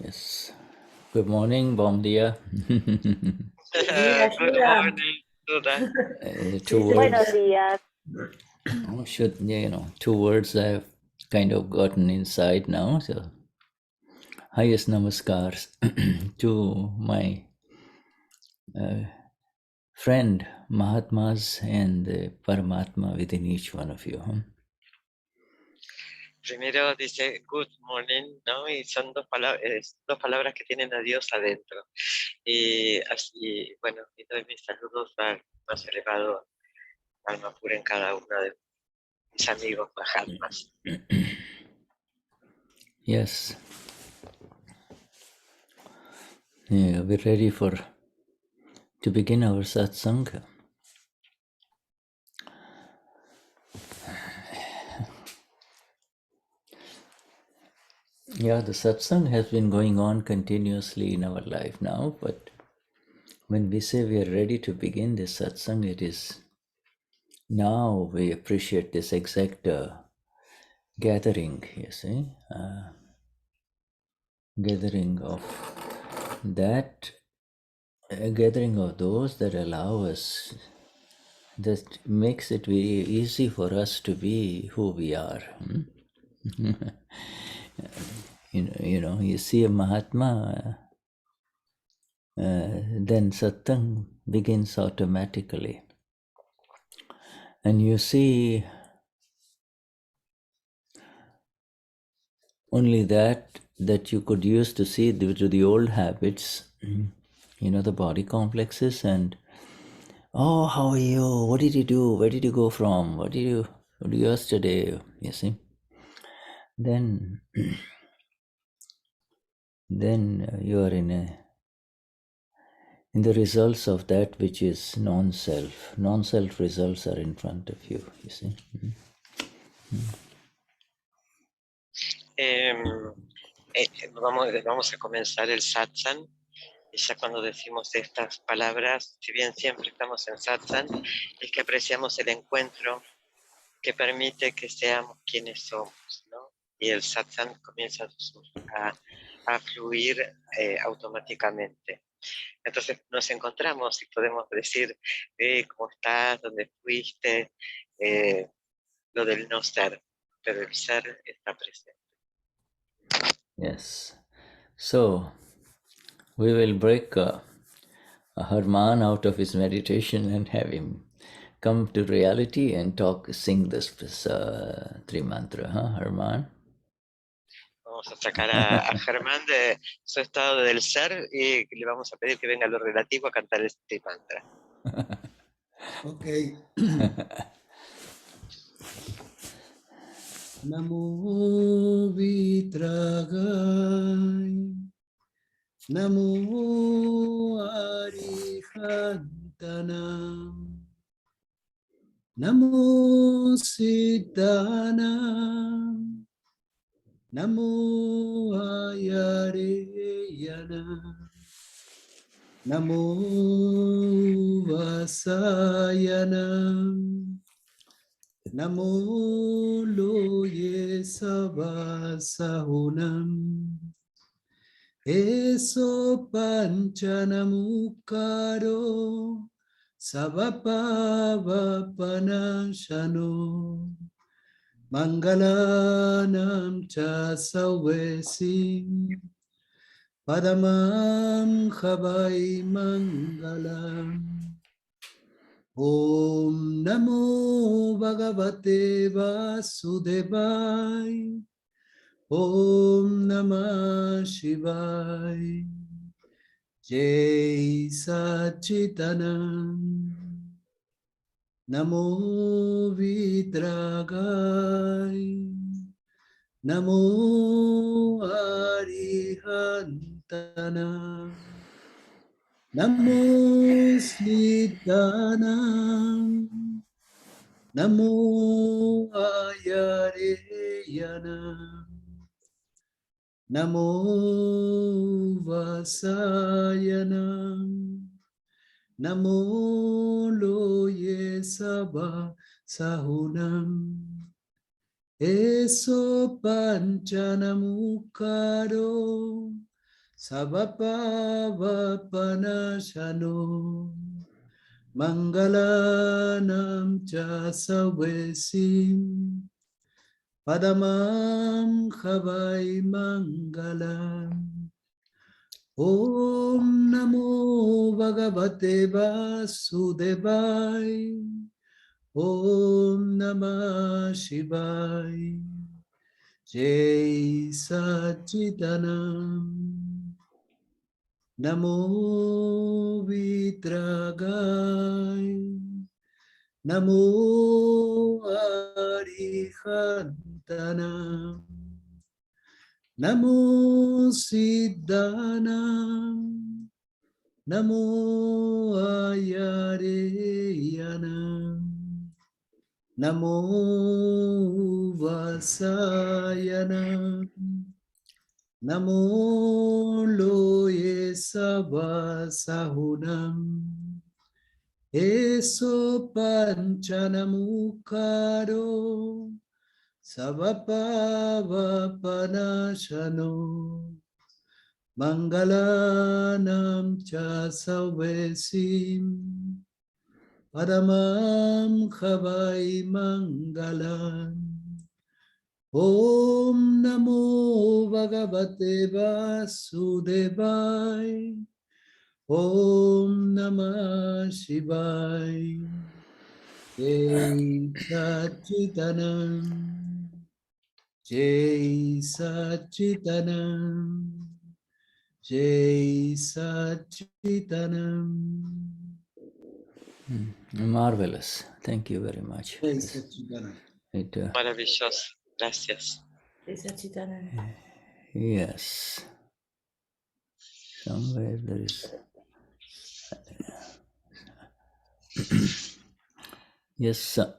Yes. Good morning, bom dia. Good morning, Shuddha. Two Buenos words. días. Two words I've kind of gotten inside now. So, highest namaskars to my friend Mahatmas and the Paramatma within each one of you. Primero dice good morning, ¿no? Y son dos palabras que tienen a Dios adentro. Y así, bueno, y doy mis saludos al más elevado alma pura en cada uno de mis amigos Mahatmas. Yes. Yeah, we're ready to begin our satsang. Yeah, the satsang has been going on continuously in our life now, but when we say we are ready to begin this satsang, it is now we appreciate this exact gathering, you see, gathering of that, gathering of those that allow us, that makes it very easy for us to be who we are. You see a Mahatma, then satsang begins automatically. And you see only that you could use to see due to the old habits, the body complexes and, oh, how are you? What did you do? Where did you go from? What did you do yesterday? You see? Then you are in the results of that which is non-self. Non-self results are in front of you, you see? Vamos a comenzar el satsang. Y ya cuando decimos estas palabras, si bien siempre estamos en satsang, es que apreciamos el encuentro que permite que seamos quienes somos, ¿no? Y el satsang comienza a fluir automáticamente. Entonces nos encontramos y podemos decir, ¿cómo estás? ¿Dónde fuiste? Lo del no ser, pero el ser está presente. Yes. So, we will break Harman out of his meditation and have him come to reality and sing this three mantra, Harman? Vamos a sacar a Germán de su estado del ser y le vamos a pedir que venga a lo relativo a cantar este mantra. Ok. Namo Vitragai, Namo Arihantanam, Namo Siddhanam, Namo Ayareyanam, Namo Vasayanam, Namo Loye Sabasahunam, Eso Panchanamukaro, Sabapavapanashano, Mangalanam Cha Savesim, Padamam Havai Mangalam. Om Namo Bhagavate Vasudevaya. Om Namah Shivaya. Jai Sachitanand. Namo Vidragaya. Namo Arihantanam. Namo Siddhanam, Namo Ayareyanam, Namo Vasayanam, Namo Loye Sabasahunam, Eso Panchanamukaro, Savapavanashano Mangalanam cha savesim Padamam Havai Mangalam Om Namo Bhagavate Vasudevaya Om Namah Shivaya Jai Satchitanam Namo Vitragai Namo Arihantanam Namo Siddhanam Namo Ayareyanam Namo Vasayanam Namo Loye Sabasahunam Eso Panchanamukaro Savapavapanashano Mangalanam cha savesim Padamam Havai Mangalam Om Namo Bhagavate Vasudevaya Om Namah Shivaya Jai Satchitanam Jai Satchitanam Jai Satchitanam Marvelous. Thank you very much. Jai Satchitanam. Maravilloso. Gracias. Yes. Somewhere there is. Yes, sir.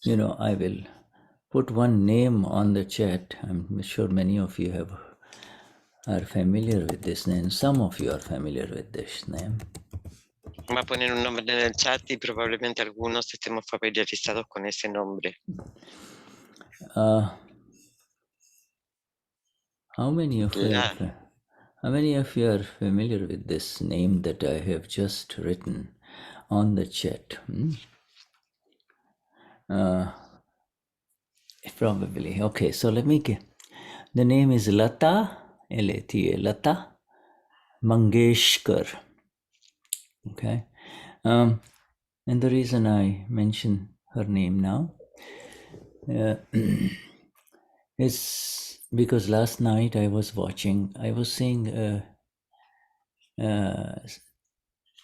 You know, I will put one name on the chat. I'm sure many of you are familiar with this name. Some of you are familiar with this name. Va a poner un nombre en el chat y probablemente algunos estemos familiarizados con ese nombre. How many of you are familiar with this name that I have just written on the chat? Probably. Okay, so let me get. The name is Lata, L-A-T-A, Lata Mangeshkar. Okay. And the reason I mention her name now is because last night I was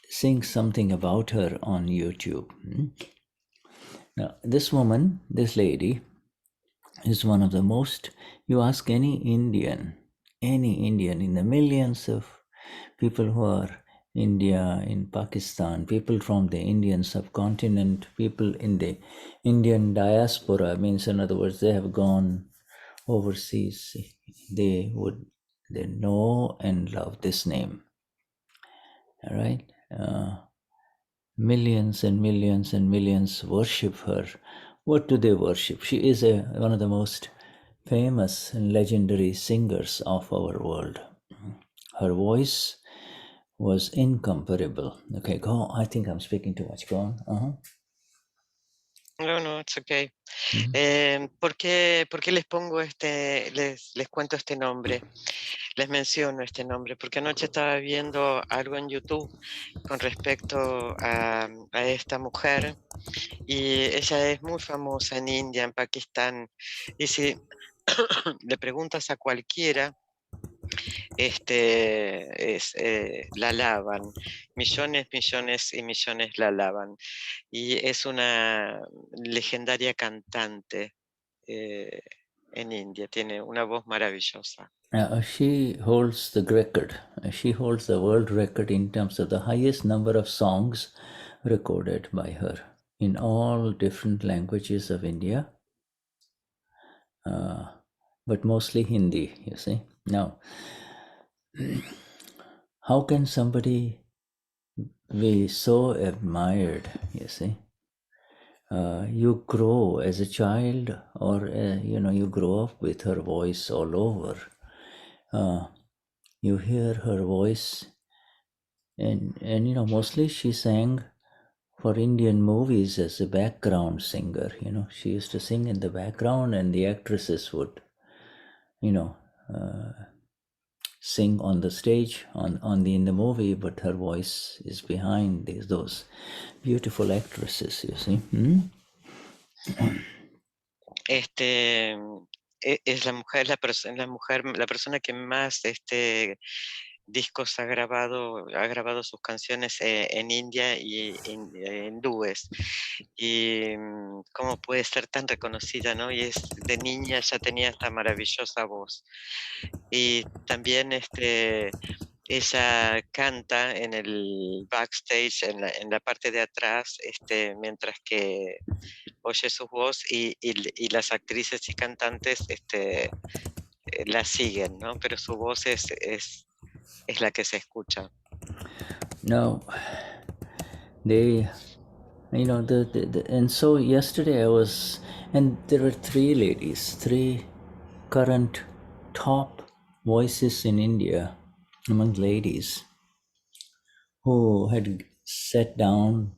seeing something about her on YouTube. Now, this woman, this lady, is one of the most, you ask any Indian in the millions of people who are India, in Pakistan, people from the Indian subcontinent, people in the Indian diaspora, means in other words, they have gone overseas, they know and love this name. All right? Millions and millions and millions worship her. What do they worship? She is one of the most famous and legendary singers of our world. Her voice was incomparable. Okay, go on. I think I'm speaking too much. Go on. No, it's okay. ¿Por qué les pongo les cuento este nombre? Les menciono este nombre, porque anoche estaba viendo algo en YouTube con respecto a esta mujer, y ella es muy famosa en India, en Pakistán, y si le preguntas a cualquiera, la alaban, millones y millones la alaban, y es una legendaria cantante en India, tiene una voz maravillosa. She holds the record. She holds the world record in terms of the highest number of songs recorded by her in all different languages of India, but mostly Hindi, you see. Now, how can somebody be so admired, you see, you grow as a child, or you grow up with her voice all over. You hear her voice, and mostly she sang for Indian movies as a background singer. She used to sing in the background, and the actresses would you know sing on the stage in the movie, but her voice is behind those beautiful actresses, you see. Es la mujer, la persona que más discos ha grabado sus canciones en India y en hindúes. Y cómo puede ser tan reconocida, ¿no? Y de niña ya tenía esta maravillosa voz. Y también ella canta en el backstage, en la parte de atrás, mientras que oye su voz y las actrices y cantantes la siguen, ¿no? Pero su voz es la que se escucha. Now, they, and so yesterday and there were three current top voices in India among ladies who had sat down,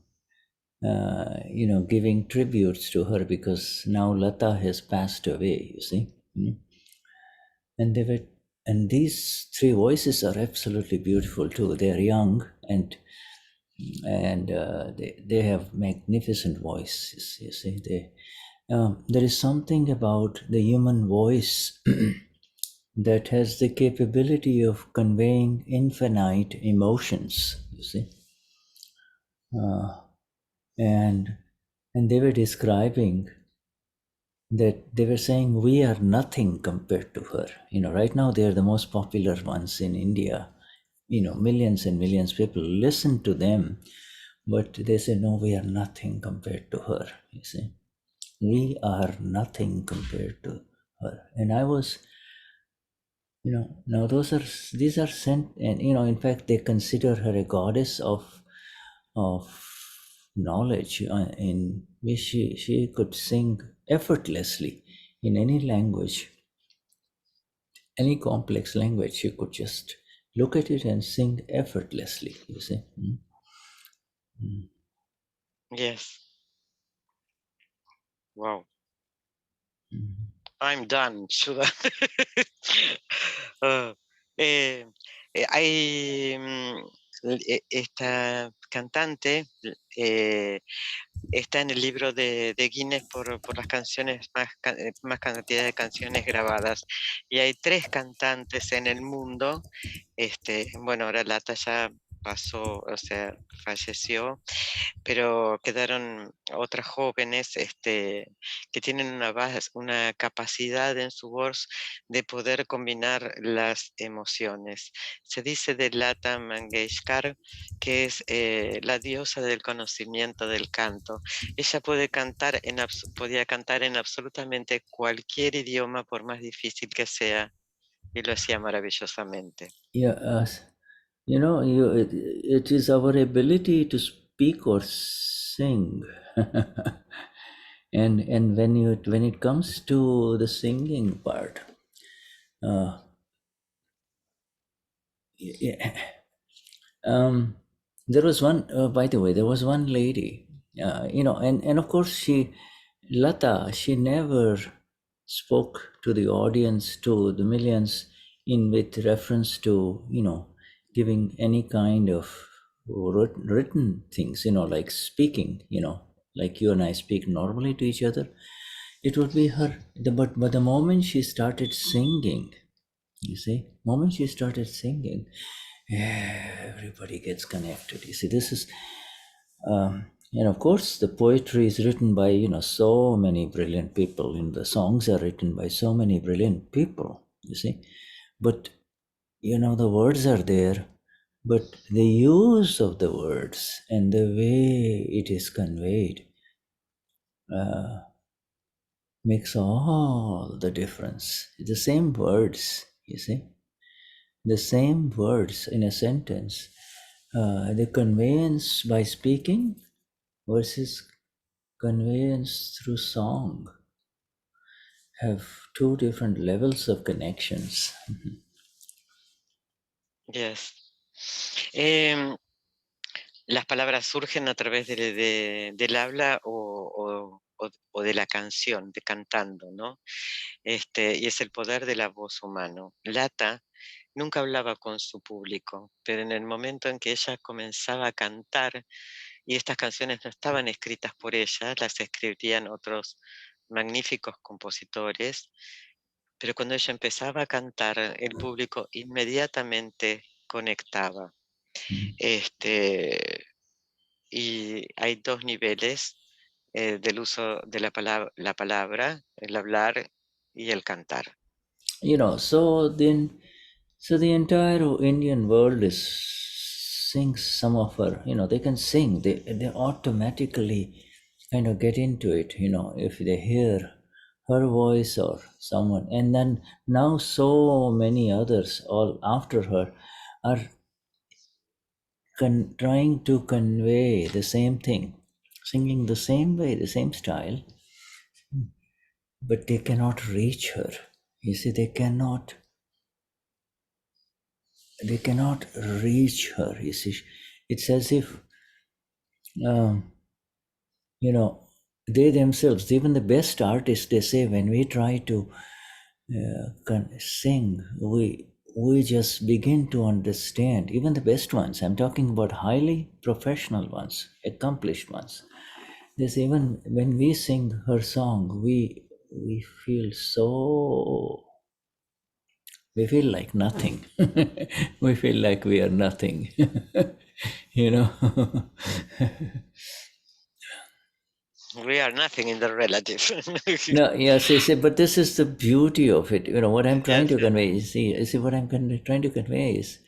giving tributes to her, because now Lata has passed away, you see. And these three voices are absolutely beautiful too. They are young, and they have magnificent voices, you see. There is something about the human voice that has the capability of conveying infinite emotions, you see. And they were describing that, they were saying we are nothing compared to her. Right now they are the most popular ones in India. Millions and millions of people listen to them, but they say, no, we are nothing compared to her, you see. We are nothing compared to her. And I was, now these are sent, and in fact they consider her a goddess of knowledge, in which she could sing effortlessly in any language, any complex language. She could just look at it and sing effortlessly, you see. Yes. Wow. I'm done, Shuddha. Hay esta cantante está en el libro de Guinness por las canciones, más cantidad de canciones grabadas. Y hay 3 cantantes en el mundo. Bueno, ahora Lata ya pasó, o sea, falleció, pero quedaron otras jóvenes que tienen una capacidad en su voz de poder combinar las emociones. Se dice de Lata Mangeshkar que es la diosa del conocimiento del canto. Ella podía cantar en absolutamente cualquier idioma, por más difícil que sea, y lo hacía maravillosamente. Yeah, it is our ability to speak or sing. and when it comes to the singing part, there was one, by the way, there was one lady, and of course Lata, she never spoke to the audience, to the millions, with reference to, giving any kind of written things, like speaking, like you and I speak normally to each other. It would be her, but the moment she started singing, you see, moment she started singing, everybody gets connected. You see, this is, and of course, the poetry is written by, so many brilliant people, and the songs are written by so many brilliant people, you see. But, the words are there, but the use of the words and the way it is conveyed makes all the difference. The same words, you see, the same words in a sentence, the conveyance by speaking versus conveyance through song have two different levels of connections. Yes. Las palabras surgen a través del habla o de la canción, de cantando, ¿no? Y es el poder de la voz humano. Lata nunca hablaba con su público, pero en el momento en que ella comenzaba a cantar, y estas canciones no estaban escritas por ella, las escribían otros magníficos compositores, pero cuando ella empezaba a cantar, el público inmediatamente conectaba. Y hay dos niveles del uso de la palabra, el hablar y el cantar. So the entire Indian world is sings some of her. They can sing. They automatically kind of get into it. If they hear her voice or someone, and then now so many others all after her are trying to convey the same thing, singing the same way, the same style, but they cannot reach her. You see, they cannot reach her. You see, it's as if they themselves, even the best artists, they say when we try to sing, we just begin to understand. Even the best ones, I'm talking about highly professional ones, accomplished ones. There's even when we sing her song, we feel so. We feel like nothing. We feel like we are nothing. you know. We are nothing in the relative. No, yes, but this is the beauty of it. What I'm trying Yes, to yes. convey is, what I'm trying to convey is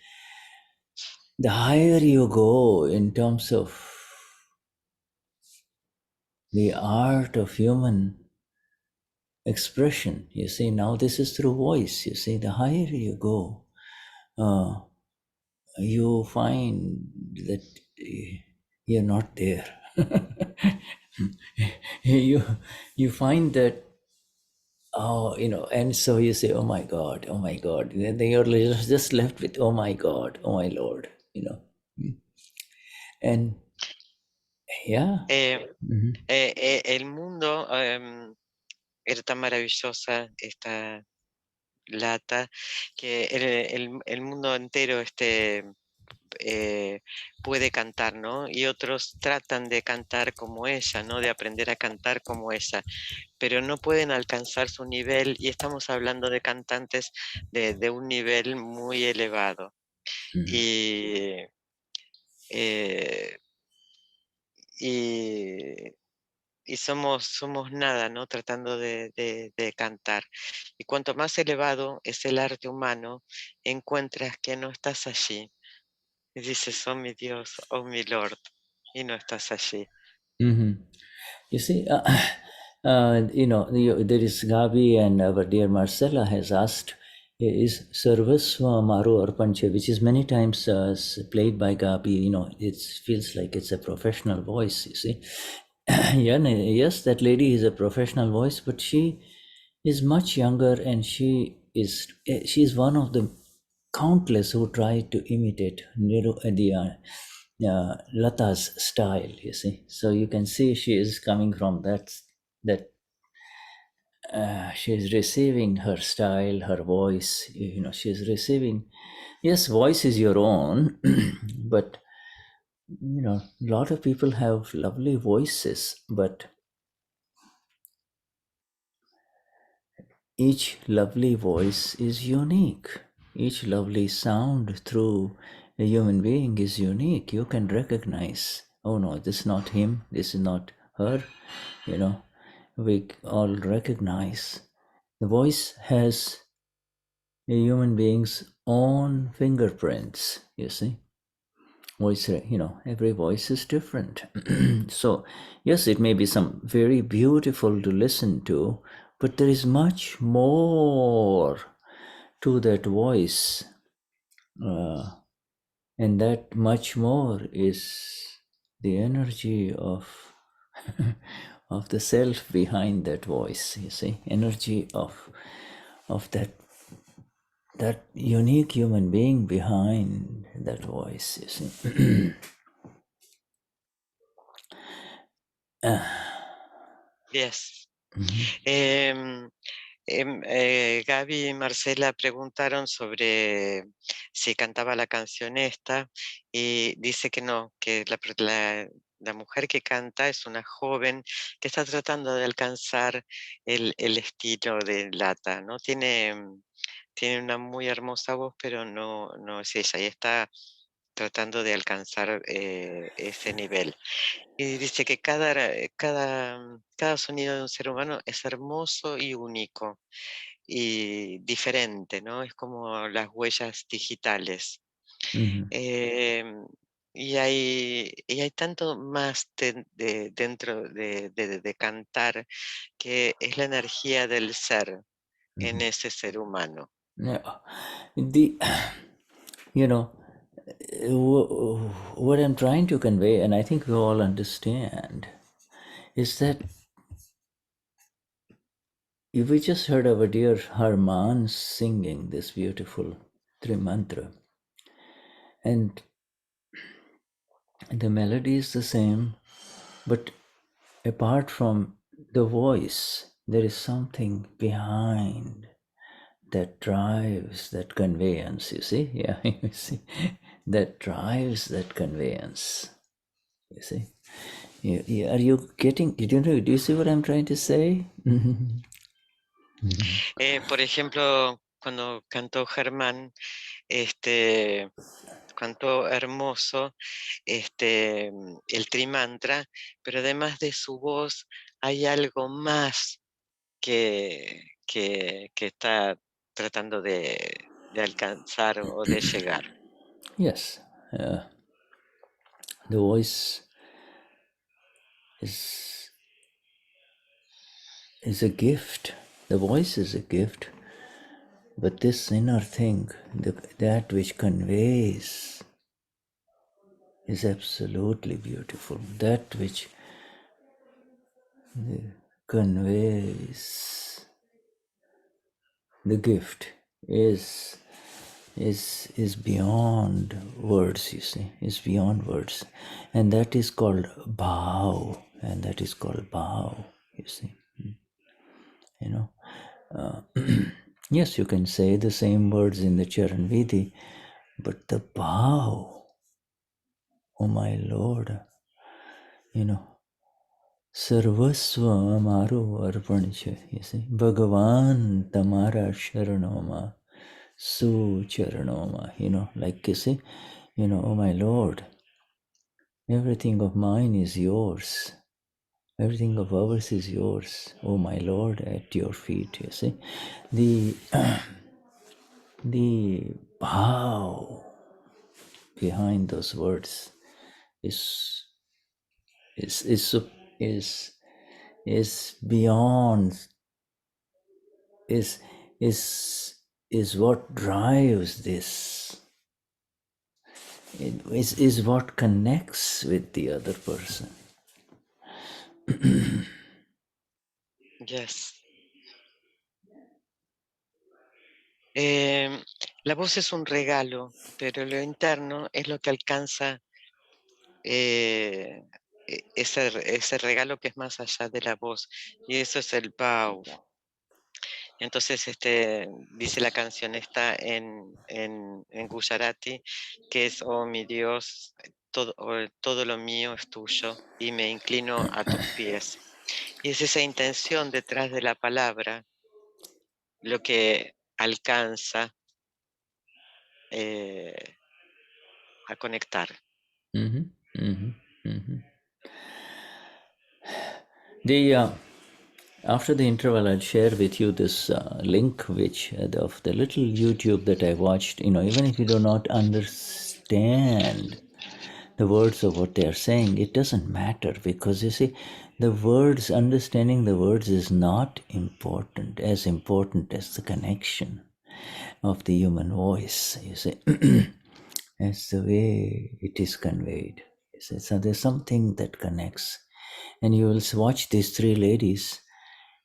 the higher you go in terms of the art of human expression. You see, now this is through voice. You see, the higher you go, you find that you're not there. you find that, and so you say, oh my God, oh my God. Then you're just left with, oh my God, oh my Lord, and yeah. El mundo era tan maravillosa esta lata que el mundo entero puede cantar, ¿no? Y otros tratan de cantar como ella, ¿no? De aprender a cantar como ella, pero no pueden alcanzar su nivel, y estamos hablando de cantantes de un nivel muy elevado. Y, eh, y, y somos nada, ¿no? Tratando de cantar. Y cuanto más elevado es el arte humano, encuentras que no estás allí. Y dices, oh mi Dios, oh mi Lord, y no estás allí. You see, there is Gabi, and our dear Marcella has asked, is Sarvasva Maru Arpanche, which is many times played by Gabi. It feels like it's a professional voice, you see. Yeah, yes, that lady is a professional voice, but she is much younger, and she's one of the countless who try to imitate Lata's style. You see, so you can see she is coming from that she is receiving her style, her voice. She is receiving. Yes, voice is your own, but a lot of people have lovely voices, but each lovely voice is unique. Each lovely sound through a human being is unique. You can recognize, oh no, this is not him, this is not her. We all recognize. The voice has a human being's own fingerprints, you see. Voice, every voice is different. So, yes, it may be some very beautiful to listen to, but there is much more to that voice. And that much more is the energy of the self behind that voice, you see, energy of that unique human being behind that voice, you see. Yes. Gaby y Marcela preguntaron sobre si cantaba la canción esta y dice que no, que la mujer que canta es una joven que está tratando de alcanzar el estilo de Lata, ¿no? Tiene una muy hermosa voz, pero no es ella y está tratando de alcanzar ese nivel. Y dice que cada sonido de un ser humano es hermoso y único y diferente, ¿no? Es como las huellas digitales. Em, y hay tanto más dentro de cantar, que es la energía del ser en ese ser humano. Yeah. You know, what I'm trying to convey, and I think we all understand, is that if we just heard our dear Harman singing this beautiful Trimantra, and the melody is the same, but apart from the voice, there is something behind that drives that conveyance, you see? Yeah, you see? That drives that conveyance, you see? Are you getting, do you see what I'm trying to say? Por ejemplo, cuando cantó Germán, cantó hermoso el Trimantra, pero además de su voz hay algo más que está tratando de alcanzar o de llegar. Yes, the voice is a gift. The voice is a gift, but this inner thing, that which conveys, is absolutely beautiful. That which conveys the gift is beyond words, you see, is beyond words. And that is called bhav, you see. You know, yes, you can say the same words in the Charan Vidhi, but the bhav, oh my Lord, you know, Sarvasva Amaru Arpancha, you see, Bhagavan Tamara Sharanoma, Su Charanoma, you know, like you see, you know, oh my Lord, everything of mine is yours. Everything of ours is yours, oh my Lord, at your feet, you see. The bhav behind those words is is is is is beyond, is is what drives this. It is what connects with the other person. Yes. La voz es un regalo, pero lo interno es lo que alcanza ese regalo que es más allá de la voz, y eso es el Bau. Entonces, dice la canción esta en Gujarati, que es: oh mi Dios, todo lo mío es tuyo y me inclino a tus pies. Y es esa intención detrás de la palabra lo que alcanza a conectar. After the interval, I'll share with you this link, which of the little YouTube that I watched. You know, even if you do not understand the words of what they are saying, it doesn't matter, because you see, the words, understanding the words is not important, as important as the connection of the human voice, you see. As the way it is conveyed. You see. So there's something that connects. and you will watch these three ladies,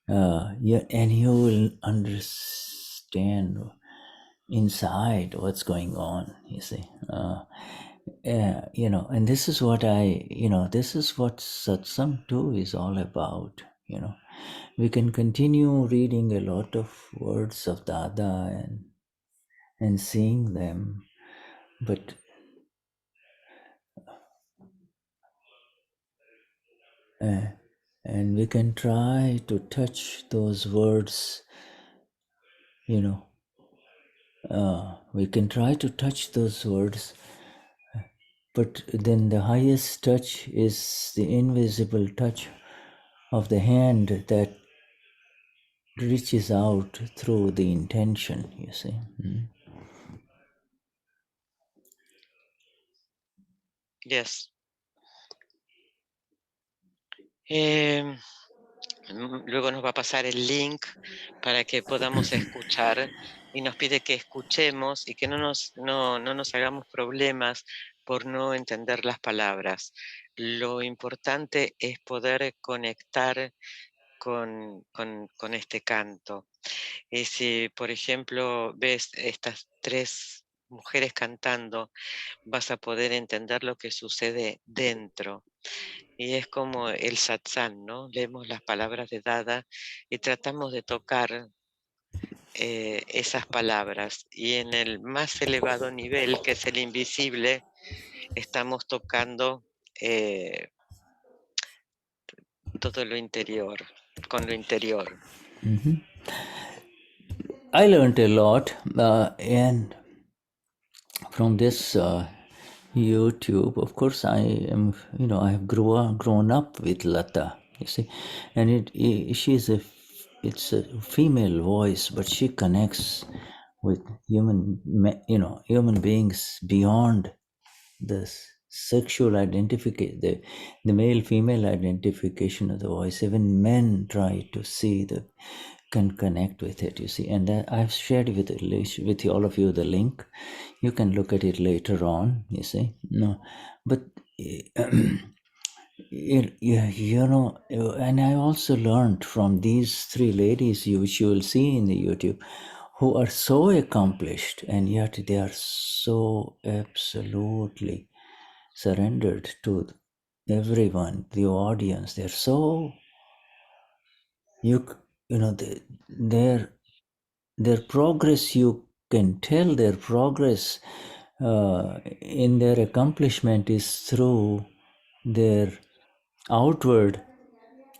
and you will understand inside what's going on, you see. And this is what this is what satsang too is all about, We can continue reading a lot of words of Dada and seeing them, but and we can try to touch those words, we can try to touch those words, but then the highest touch is the invisible touch of the hand that reaches out through the intention, you see. Yes. Luego nos va a pasar el link para que podamos escuchar y nos pide que escuchemos y que no nos hagamos problemas por no entender las palabras. Lo importante es poder conectar con este canto. Y si, por ejemplo, ves estas tres mujeres cantando, vas a poder entender lo que sucede dentro. Y es como el satsang, ¿no? Leemos las palabras de Dada y tratamos de tocar esas palabras. Y en el más elevado nivel, que es el invisible, estamos tocando todo lo interior, con lo interior. I learned a lot, and from this YouTube, of course, I am, I have grown up with Lata, you see, and it's a female voice, but she connects with human beings beyond the sexual identification, the male-female identification of the voice. Even men try to see can connect with it, you see. And I've shared with all of you the link. You can look at it later on, you see. No, but and I also learned from these three ladies, which you will see in the YouTube, who are so accomplished, and yet they are so absolutely surrendered to everyone, the audience. They're so their progress, you can tell their progress in their accomplishment is through their outward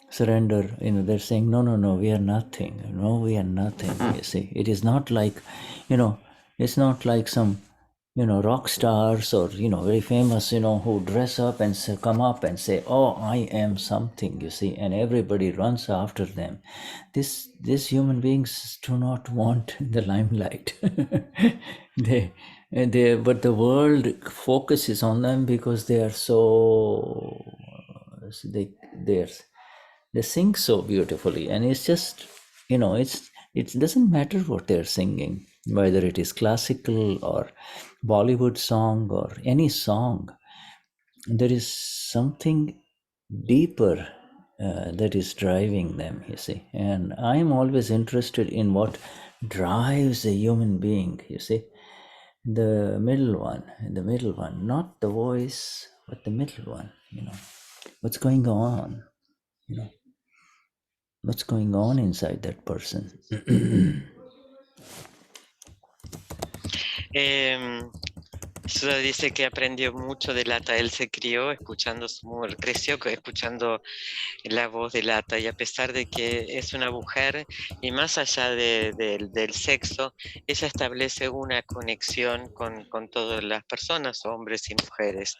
surrender. They're saying, no, we are nothing. No, we are nothing. You see, it is not like, it's not like some, rock stars or, very famous, who dress up and come up and say, oh, I am something, you see, and everybody runs after them. These human beings do not want the limelight. But the world focuses on them because they are so, they sing so beautifully, and it's just, it doesn't matter what they're singing, whether it is classical or Bollywood song or any song. There is something deeper that is driving them, you see. And I'm always interested in what drives a human being, you see. The middle one, not the voice, but the middle one, what's going on, what's going on inside that person. Sudha dice que aprendió mucho de Lata. Él se crió creció escuchando la voz de Lata, y a pesar de que es una mujer y más allá del sexo, ella establece una conexión con todas las personas, hombres y mujeres.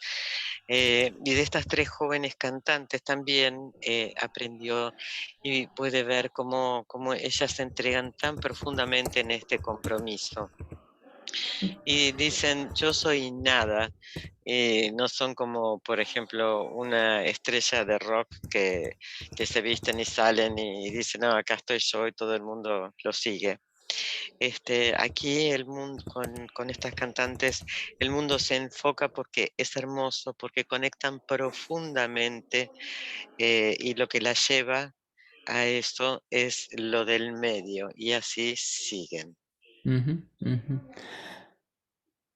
Y de estas tres jóvenes cantantes también aprendió y puede ver cómo ellas se entregan tan profundamente en este compromiso. Y dicen, yo soy nada, y no son como, por ejemplo, una estrella de rock que se visten y salen y dicen, no, acá estoy yo y todo el mundo lo sigue. Aquí el mundo, con estas cantantes, el mundo se enfoca porque es hermoso, porque conectan profundamente, y lo que la lleva a eso es lo del medio, y así siguen.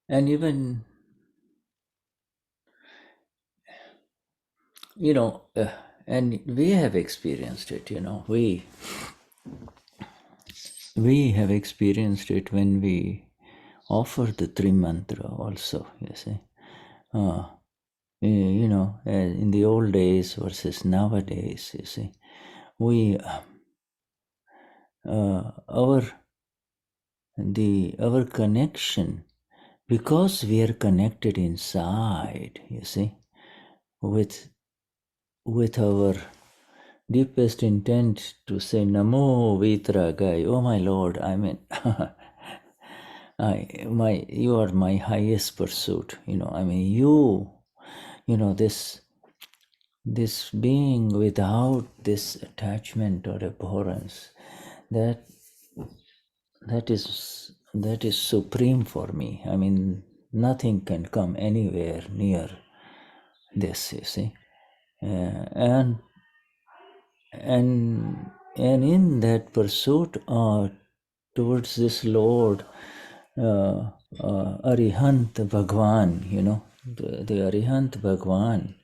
And even, and we have experienced it, we have experienced it when we offer the Trimantra also, you see. In the old days versus nowadays, you see, we, our connection, because we are connected inside, you see, with our deepest intent to say Namo Vitragai, oh my Lord, I mean, you are my highest pursuit, this being without this attachment or abhorrence, that is supreme for me. I mean, nothing can come anywhere near this, you see. And in that pursuit towards this Lord, Arihant Bhagwan, the Arihant Bhagwan,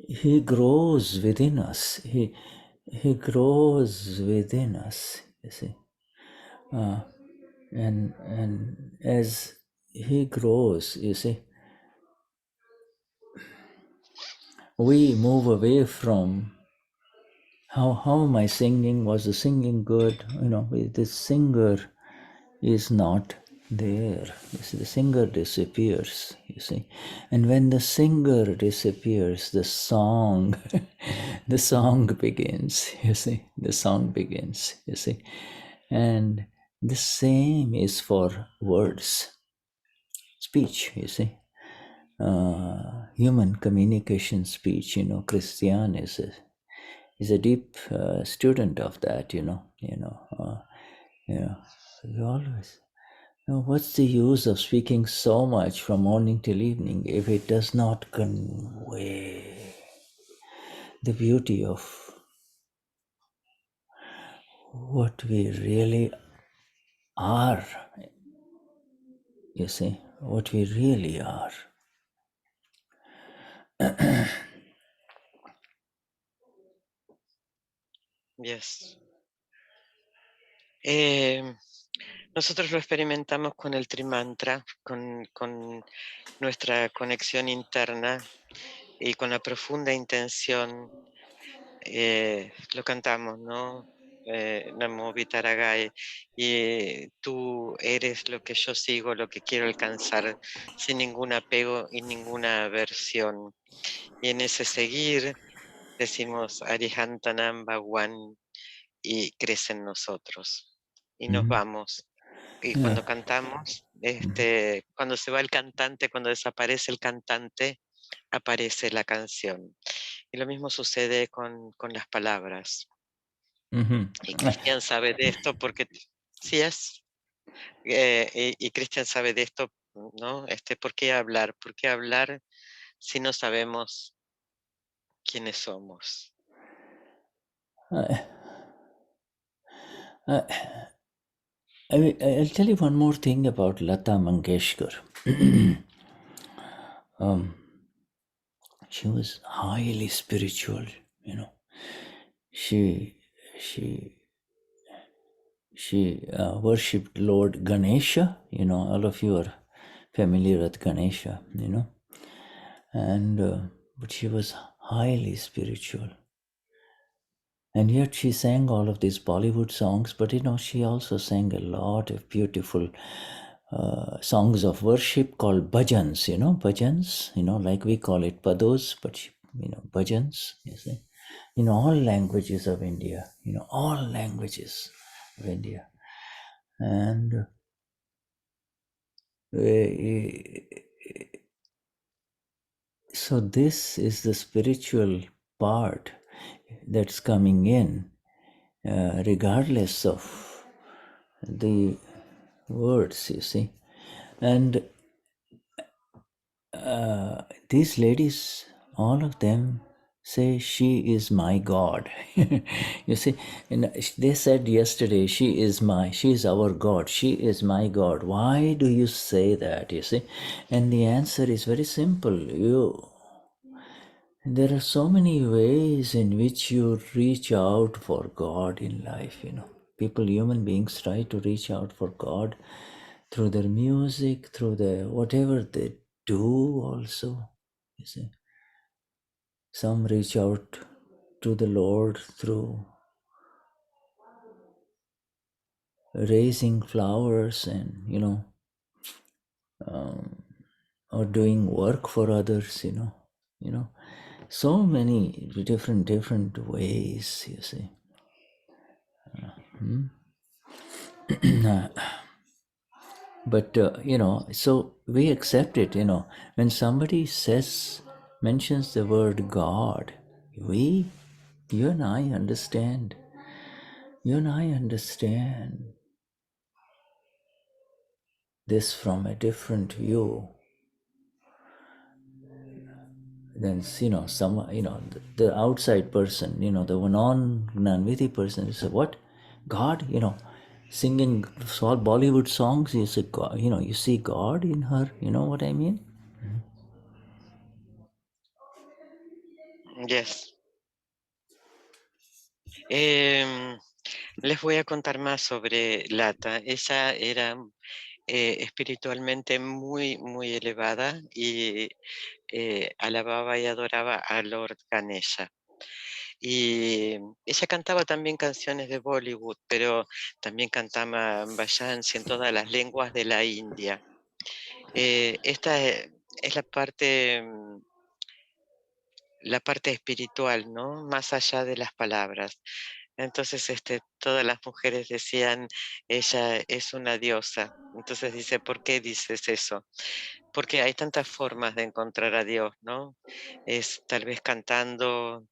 he grows within us. He grows within us, you see. And as he grows, you see, we move away from how my singing, was the singing good? The singer is not there. You see, the singer disappears, you see. And when the singer disappears, the song, the song begins, you see. The song begins, you see. And the same is for words, speech, you see. Human communication speech, Christian is a deep student of that, you always, what's the use of speaking so much from morning till evening if it does not convey the beauty of what we really are, you see, what we really are. Yes. Nosotros lo experimentamos con el Trimantra, con nuestra conexión interna y con la profunda intención. Lo cantamos, ¿no? Namo Vitaragai, y tú eres lo que yo sigo, lo que quiero alcanzar, sin ningún apego y ninguna aversión. Y en ese seguir decimos Arihantanam Bhagwan y crece en nosotros. Y nos vamos. Y cuando cantamos, cuando se va el cantante, cuando desaparece el cantante, aparece la canción. Y lo mismo sucede con las palabras. Y Cristian sabe de esto porque sí es. Y Cristian sabe de esto, ¿no? ¿Por qué hablar? ¿Por qué hablar si no sabemos quiénes somos? I'll tell you one more thing about Lata Mangeshkar. She was highly spiritual, She worshipped Lord Ganesha. All of you are familiar with Ganesha, and but she was highly spiritual. And yet she sang all of these Bollywood songs, but she also sang a lot of beautiful songs of worship called bhajans, bhajans, like we call it pados, but bhajans, you see, all languages of India, all languages of India. And so this is the spiritual part that's coming in, regardless of the words, you see. And these ladies, all of them say, she is my God. You see, and they said yesterday, she is our God, she is my God. Why do you say that, you see? And the answer is very simple. There are so many ways in which you reach out for God in life, you know. People, human beings, try to reach out for God through their music, through the whatever they do also, you see. Some reach out to the Lord through raising flowers and, you know, or doing work for others, you know. So many different ways, you see. But you know, so we accept it, you know. When somebody mentions the word God, you and I understand. You and I understand this from a different view than, you know, some, you know, the outside person, you know, the non-Gnanviti person. You say, what? God? You know, singing all Bollywood songs, you say, God, you know, you see God in her, you know what I mean? Yes. Les voy a contar más sobre Lata. Ella era espiritualmente muy, muy elevada y alababa y adoraba a Lord Ganesha. Y ella cantaba también canciones de Bollywood, pero también cantaba bhajans en todas las lenguas de la India. Esta es la parte espiritual, ¿no? Más allá de las palabras. Entonces, todas las mujeres decían, ella es una diosa. Entonces dice, ¿por qué dices eso? Porque hay tantas formas de encontrar a Dios, ¿no? Es tal vez cantando,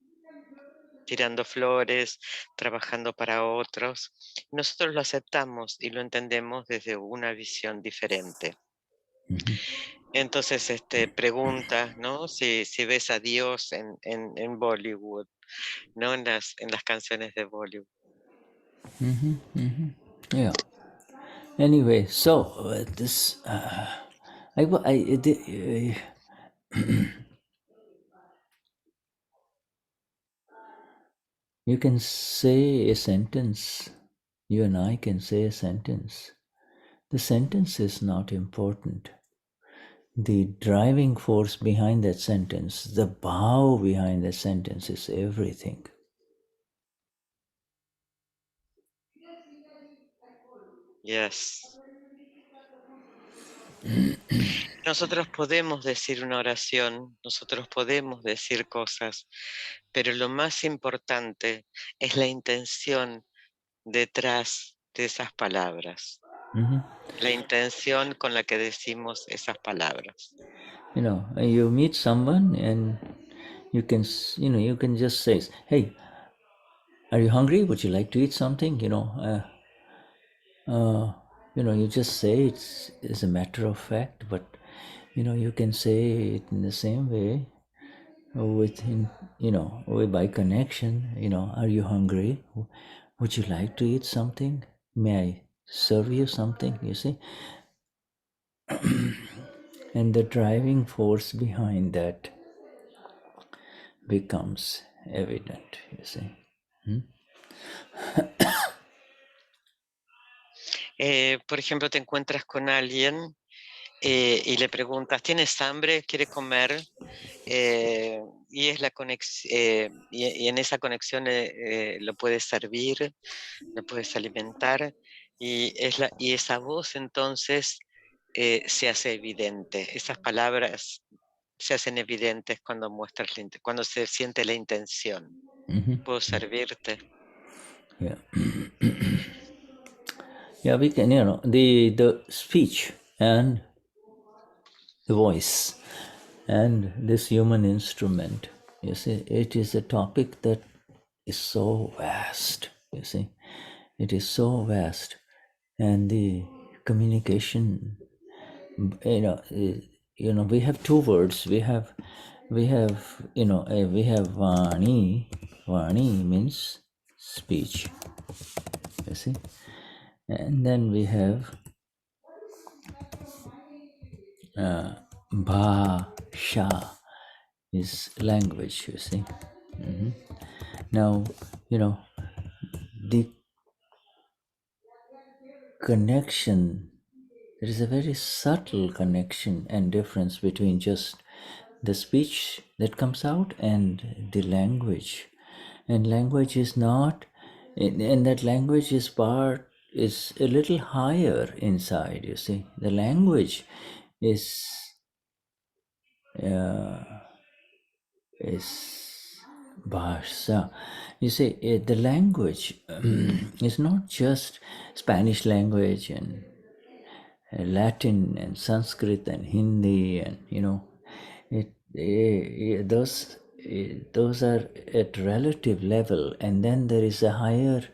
tirando flores, trabajando para otros. Nosotros lo aceptamos y lo entendemos desde una visión diferente. Entonces, pregunta, ¿no? Si ves a Dios en Bollywood, ¿no? En las canciones de Bollywood. Yeah. Anyway, so this you can say a sentence. You and I can say a sentence. The sentence is not important. The driving force behind that sentence, the bow behind that sentence is everything. Yes. Nosotros podemos decir una oración, nosotros podemos decir cosas, pero lo más importante es la intención detrás de esas palabras, la intención con la que decimos esas palabras. You know, you meet someone and you can just say, hey, are you hungry? Would you like to eat something? You just say it's as a matter of fact, but you can say it in the same way by connection. Are you hungry? Would you like to eat something? May I serve you something? You see? And the driving force behind that becomes evident, you see. Por ejemplo, te encuentras con alguien y le preguntas, ¿tienes hambre? ¿Quiere comer? Y es la y en esa conexión lo puedes servir, lo puedes alimentar, y esa voz entonces se hace evidente. Esas palabras se hacen evidentes cuando cuando se siente la intención. ¿Puedo servirte? Yeah. Yeah, we can, the speech and the voice and this human instrument, you see, it is a topic that is so vast. You see, it is so vast, and the communication. We have two words. We have we have vani. Vani means speech. You see, and then we have bhasha is language. You see. Now, the connection, there is a very subtle connection and difference between just the speech that comes out and the language. And language is not, and that language is a little higher inside, you see. The language is bhasha. You see, the language is not just Spanish language and Latin and Sanskrit and Hindi, and those are at relative level, and then there is a higher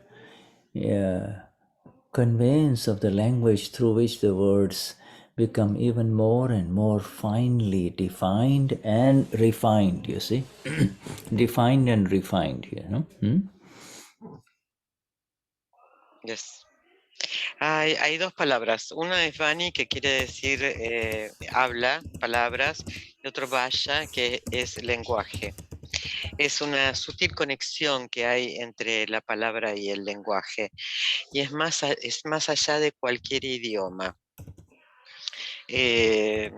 conveyance of the language through which the words become even more and more finely defined and refined. You see, defined and refined. Yes. Hay dos palabras. Una es Vani, que quiere decir habla, palabras, y otro Vaya, que es lenguaje. Es una sutil conexión que hay entre la palabra y el lenguaje, y es más allá de cualquier idioma. Y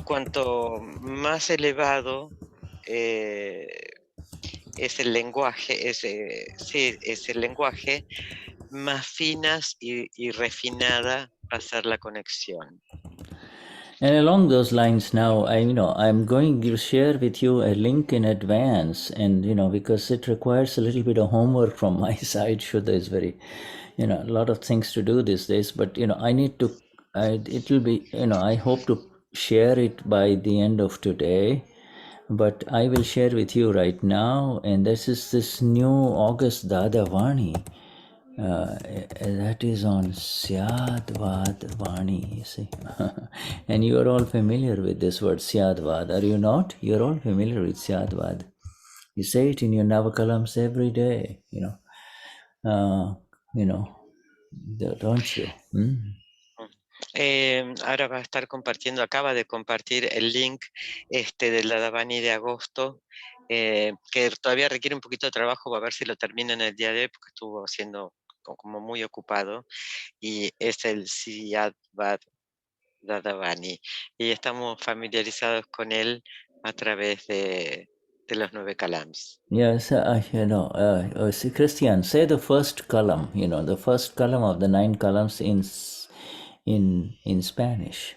cuanto más elevado es el lenguaje, es el lenguaje, más finas y refinada va a ser la conexión. And along those lines, now I'm going to share with you a link in advance, and because it requires a little bit of homework from my side. Shuddha is very, a lot of things to do these days, but I need to. It will be, I hope to share it by the end of today, but I will share with you right now, and this new August Dadavani. That is on Syadvad Vani, you see. And you are all familiar with this word Syadvad, are you not? You are all familiar with Syadvad. You say it in your Navakalams every day, don't you? Ahora va a estar compartiendo, acaba de compartir el link del Dadavani de agosto, que todavía requiere un poquito de trabajo, va a ver si lo termina en el día de hoy, porque estuvo siendo como muy ocupado, y es el Syadvad Dadavani, y estamos familiarizados con él a través de los 9 kalams. Yes, see, Christian, say the first column, the first column of the 9 columns in Spanish.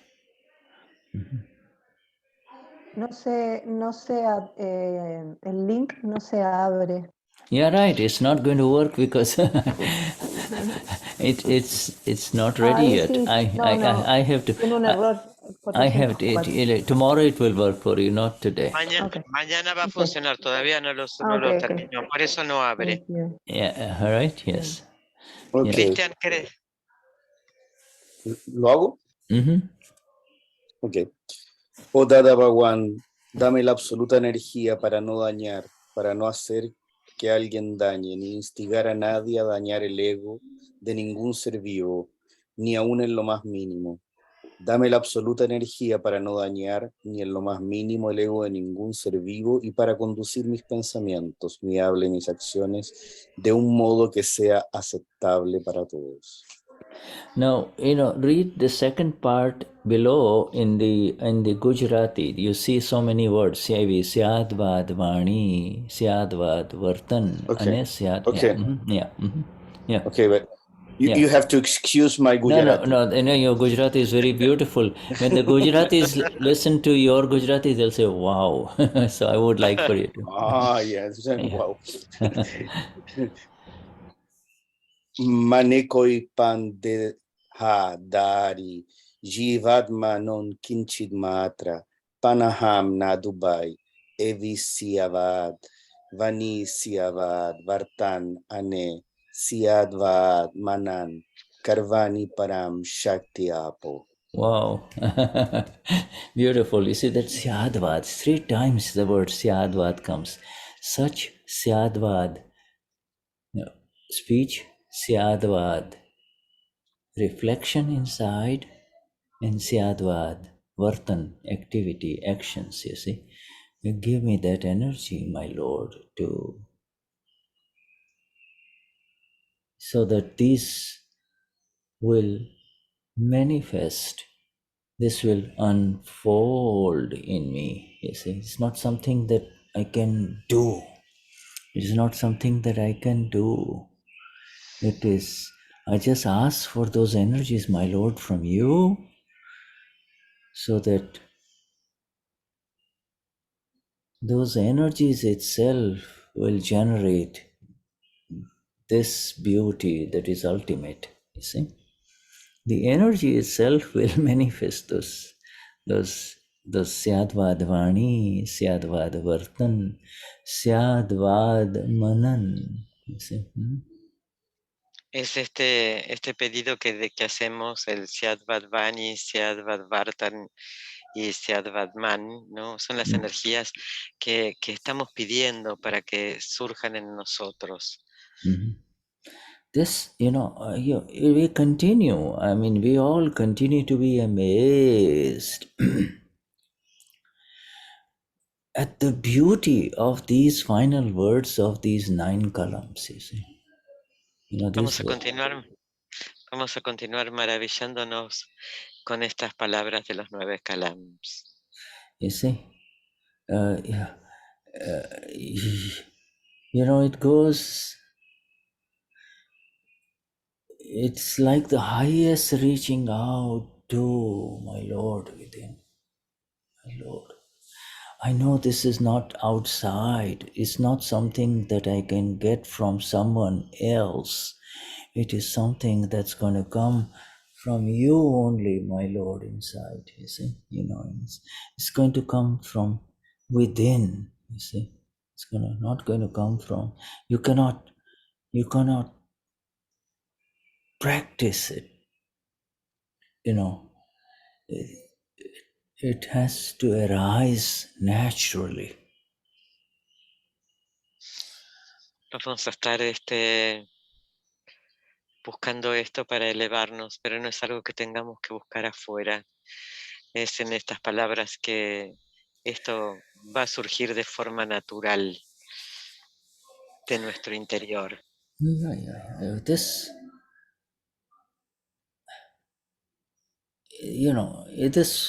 No sé, el link no se abre. Yeah, right. It's not going to work because it's not ready yet. Sí. I have to. Tiene un error. I have to. Tomorrow it will work for you, not today. Mañana va a funcionar. Todavía no lo terminó. Por eso no abre. Yeah. All right. Yes. Okay. Cristian, ¿crees? ¿Lo hago? Ok. Oh Dada Bhagwan, dame la absoluta energía para no dañar, para no hacer que alguien dañe, ni instigar a nadie a dañar el ego de ningún ser vivo, ni aún en lo más mínimo. Dame la absoluta energía para no dañar, ni en lo más mínimo, el ego de ningún ser vivo y para conducir mis pensamientos, mi habla y mis acciones de un modo que sea aceptable para todos. Now, read the second part below in the Gujarati. You see so many words. Syadvad Vani, Syadvad Vartan. Okay. Okay. Yeah. Okay, but you have to excuse my Gujarati. No, your Gujarati is very beautiful. When the Gujaratis listen to your Gujarati, they'll say, wow. So I would like for you to. Yes. Wow. Manekoi pande ha dari, Vishuddhatma non kinchid matra, panaham na Dubai, evisiavad, Vani Siavad Vartan Ane Siadvad Manan Karvani Param Shakti Apo. Wow. Beautiful. You see that Syadvad, 3 times the word Syadvad comes. Such Syadvad, speech, Syadvad, reflection inside, and Syadvad, Vartan, activity, actions, you see. You give me that energy, my Lord, to so that these will manifest. This will unfold in me. You see, it's not something that I can do. It is not something that I can do. It is, I just ask for those energies, my Lord, from you, so that those energies itself will generate this beauty that is ultimate. You see, the energy itself will manifest those those Syadvad Vani, Syadvad Vartan, Syadvad Manan. You see? Es este pedido que hacemos, el Siad Vadvani, Siad Vadvartan y Siad Vadman, ¿no? Son las energías que estamos pidiendo para que surjan en nosotros. This, we continue. I mean, we all continue to be amazed at the beauty of these final words of these 9 columns. You see, Vamos a continuar maravillándonos con estas palabras de los 9 kalams. You see, it goes. It's like the highest reaching out to my Lord within. My Lord. I know this is not outside. It's not something that I can get from someone else. It is something that's going to come from you only, my Lord, inside. You see, it's going to come from within. You see, it's not going to come from. You cannot practice it. It has to arise naturally. Vamos a estar buscando esto para elevarnos, pero no es algo que tengamos que buscar afuera. Es en estas palabras que esto va a surgir de forma natural de nuestro interior. This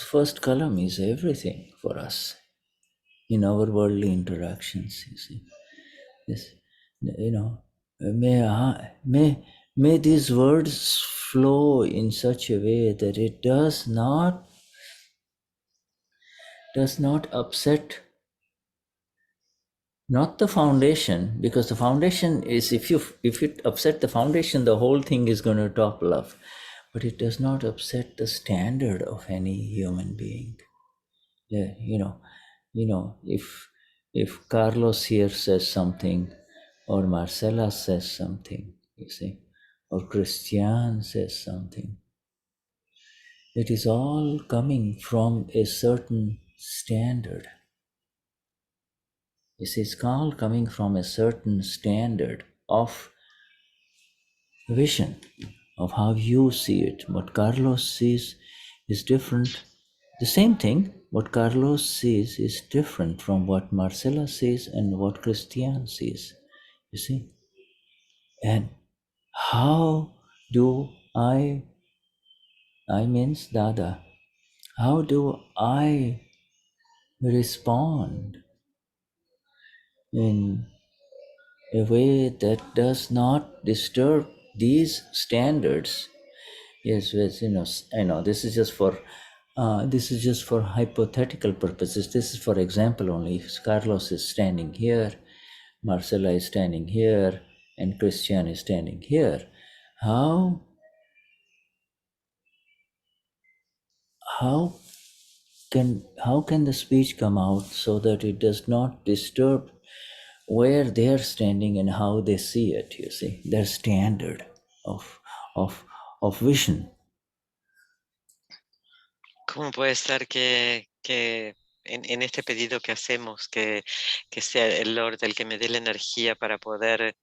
first column is everything for us in our worldly interactions. You see, this, may these words flow in such a way that it does not upset not the foundation, because the foundation is, if it upset the foundation, the whole thing is going to topple off. But it does not upset the standard of any human being. Yeah, if Carlos here says something, or Marcella says something, you see, or Christian says something, it is all coming from a certain standard. You see, it's all coming from a certain standard of vision, of how you see it. What Carlos sees is different. The same thing, what Carlos sees is different from what Marcella sees and what Christian sees. You see? And how do I means Dada, how do I respond in a way that does not disturb these standards? Yes, I know this is just for hypothetical purposes. This is for example only. If Carlos is standing here, Marcella is standing here, and Christian is standing here. How can the speech come out so that it does not disturb where they're standing and how they see it, you see, their standard of, of, of vision. ¿Cómo puede ser que en este pedido que hacemos, que sea el Lord el que me dé la energía para poder,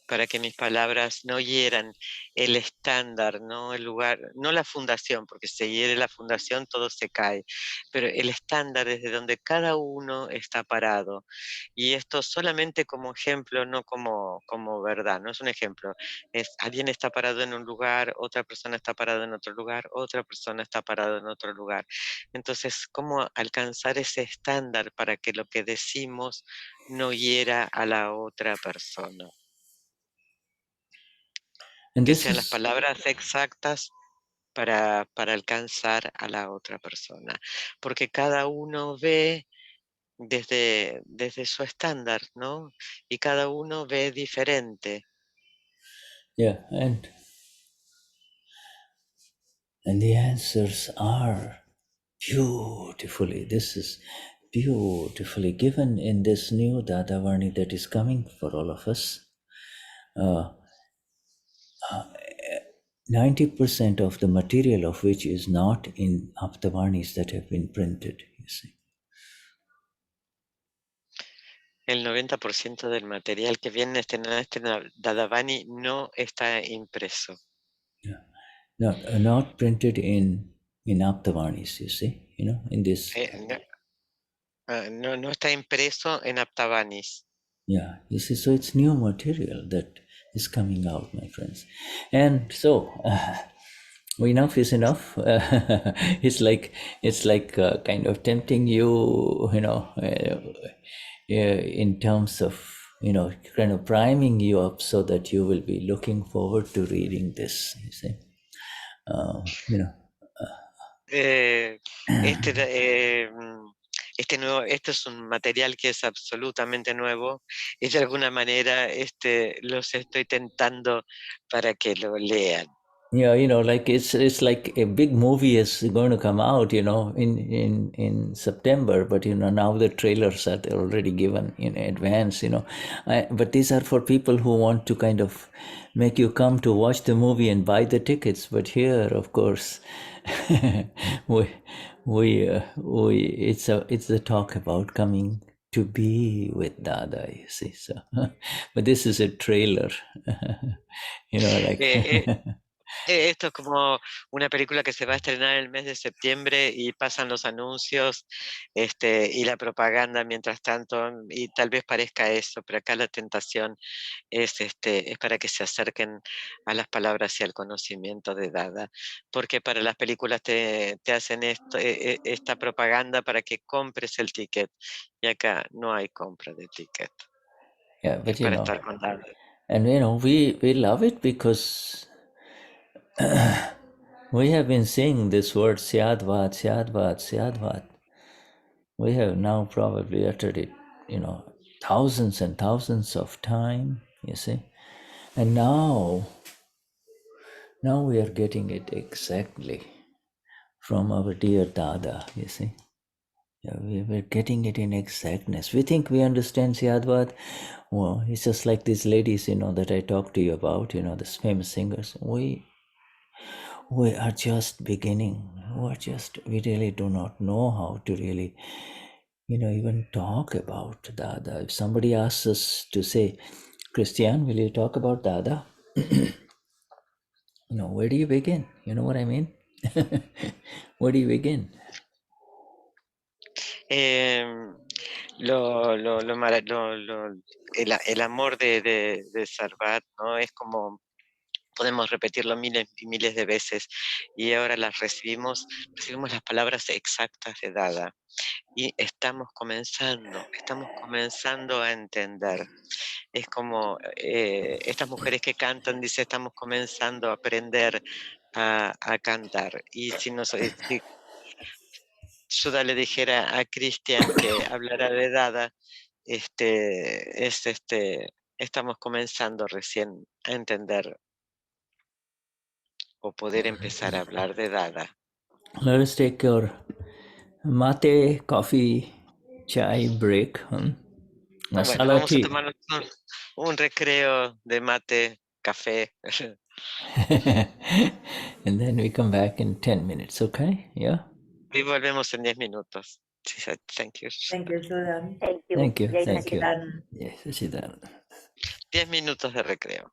para que mis palabras no hieran el estándar, no el lugar, no la fundación, porque si se hiere la fundación todo se cae, pero el estándar desde donde cada uno está parado? Y esto solamente como ejemplo, no como verdad, no es un ejemplo. Es alguien está parado en un lugar, otra persona está parada en otro lugar, otra persona está parada en otro lugar. Entonces, ¿cómo alcanzar ese estándar para que lo que decimos no hiera a la otra persona? And Que this sean las is, palabras exactas para alcanzar a la otra persona. Porque cada uno ve desde su estándar, ¿no? Y cada uno ve diferente. yeah, and the answers are beautifully, this is beautifully given in this new Dadavarni that is coming for all of us. 90% of the material of which is not in Aptavarnis that have been printed, you see. El 90% del material que viene en este Dadavani no está impreso. Yeah. Not printed in Aptavarnis, you see, in this. No está impreso en Aptavanis. Yeah, you see, so it's new material that is coming out, my friends. And so, enough is enough. It's like kind of tempting you, in terms of, kind of priming you up so that you will be looking forward to reading this, you see. Este es un material que es absolutamente nuevo y de alguna manera los estoy tentando para que lo lean. Yeah, like it's like a big movie is going to come out, in September, but now the trailers are already given in advance, but these are for people who want to kind of make you come to watch the movie and buy the tickets. But here, of course, it's a talk about coming to be with Dada, you see. So, but this is a trailer, Esto es como una película que se va a estrenar en el mes de septiembre y pasan los anuncios y la propaganda mientras tanto, y tal vez parezca eso, pero acá la tentación es para que se acerquen a las palabras y al conocimiento de Dada, porque para las películas te hacen esta propaganda para que compres el ticket, y acá no hay compra de ticket. Yeah, but para estar con Dada. And we love it because we have been saying this word Syadvat, Syadvat, Syadvat. We have now probably uttered it, thousands and thousands of times, you see. And now we are getting it exactly from our dear Dada, you see. Yeah, we're getting it in exactness. We think we understand Syadvat. Well, it's just like these ladies, that I talked to you about, these famous singers. We are just beginning. We really do not know how to really, even talk about Dada. If somebody asks us to say, Christian, will you talk about Dada? Where do you begin? You know what I mean? Where do you begin? El amor de Sarvat, ¿no? Es como podemos repetirlo miles y miles de veces y ahora recibimos las palabras exactas de Dada y estamos comenzando a entender. Es como estas mujeres que cantan, dice, estamos comenzando a aprender a cantar. Y si Shuddha le dijera a Christian que hablara de Dada, estamos comenzando recién a entender o poder empezar a hablar de Dada. Let us take your mate, coffee, chai break. Una Bueno, sala de vamos a tea. tomar un recreo de mate, café. And then we come back in 10 minutes, okay? Yeah? Y volvemos en 10 minutos. She said, thank you. Thank you, Sudha. Thank you. Jai Thank you. Done. Yes, Vishuddhatma. 10 minutos de recreo.